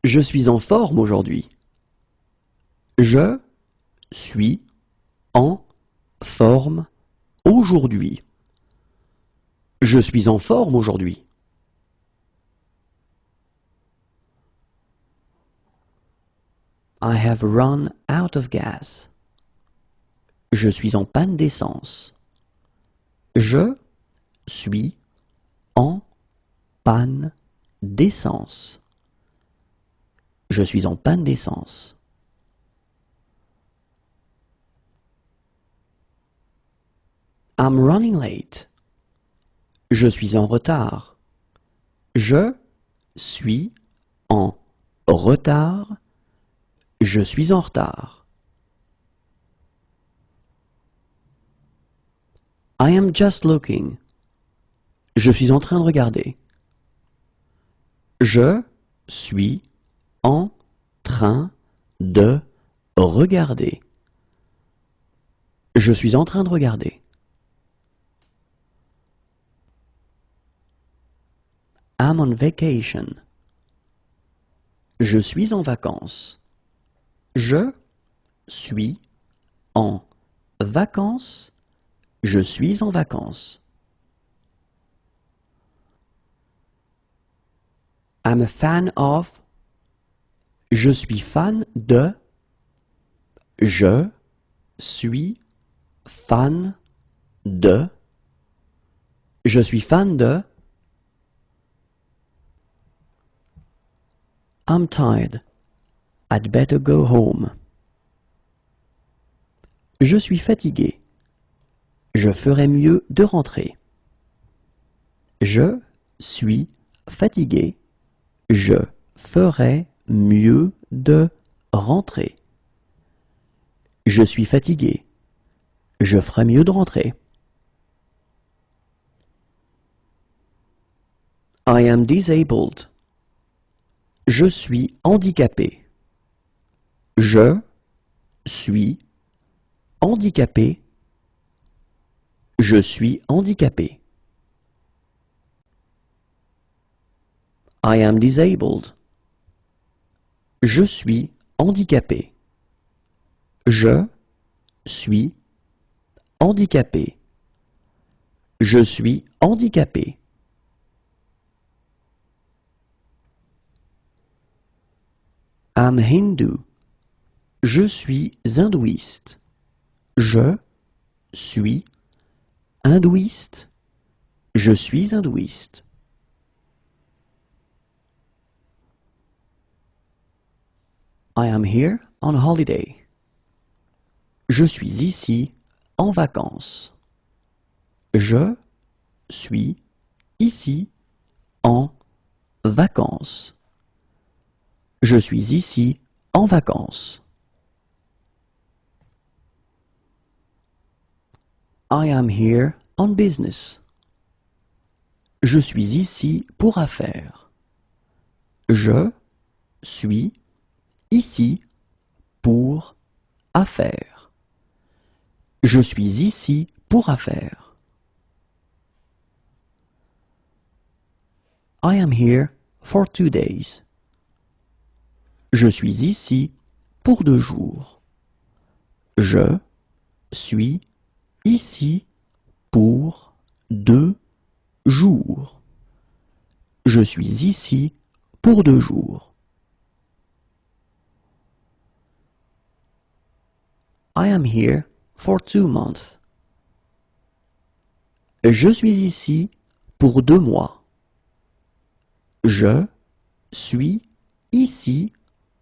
Je suis en forme aujourd'hui. Je suis en forme aujourd'hui. Je suis en forme aujourd'hui. I have run out of gas. Je suis en panne d'essence. Je suis en panne d'essence. Je suis en panne d'essence. I'm running late. Je suis en retard. Je suis en retard. Je suis en retard. I am just looking. Je suis en train de regarder. Je suis en train de regarder. Je suis en train de regarder. I'm on vacation. Je suis en vacances. Je suis en vacances. Je suis en vacances. I'm a fan of. Je suis fan de. Je suis fan de. Je suis fan de. I'm tired. I'd better go home. Je suis fatigué. Je ferais mieux de rentrer. Je suis fatigué. Je ferais mieux de rentrer. Je suis fatigué. Je ferais mieux de rentrer. I am disabled. Je suis handicapé. Je suis handicapé. Je suis handicapé. I am disabled. Je suis handicapé. Je suis handicapé. Je suis handicapé. I'm Hindu. Je suis hindouiste. Je suis hindouiste. Je suis hindouiste. I am here on holiday. Je suis ici en vacances. Je suis ici en vacances. Je suis ici en vacances. I am here on business. Je suis ici pour affaires. Je suis ici pour affaires. Je suis ici pour affaires. I am here for 2 days. Je suis ici pour 2 jours. Je suis ici pour 2 jours. Je suis ici pour 2 jours. I am here for 2 months. Je suis ici pour 2 mois. Je suis ici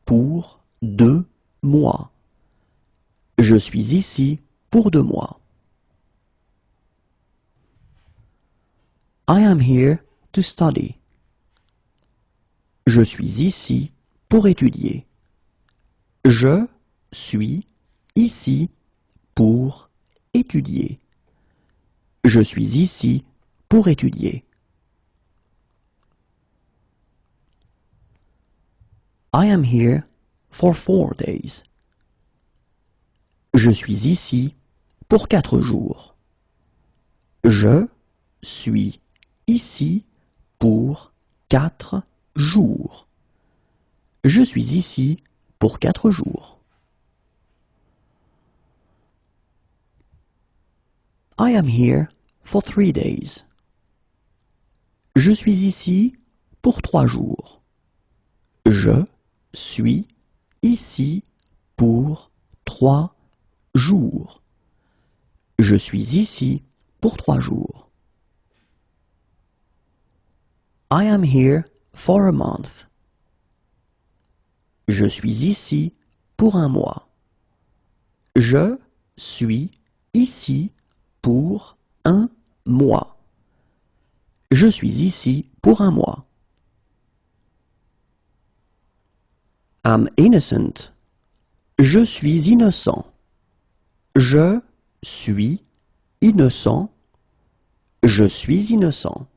pour 2 mois. Je suis ici pour 2 mois. I am here to study. Je suis ici pour étudier. Je suis ici pour étudier. Je suis ici pour étudier. I am here for 4 days. Je suis ici pour 4 jours. Je suis ici pour 4 jours. Je suis ici pour 4 jours. I am here for 3 days. Je suis ici pour 3 jours. Je suis ici pour 3 jours. Je suis ici pour 3 jours. I am here for a month. Je suis ici pour 1 mois. Je suis ici pour 1 mois. Je suis ici pour 1 mois. I'm innocent. Je suis innocent. Je suis innocent. Je suis innocent.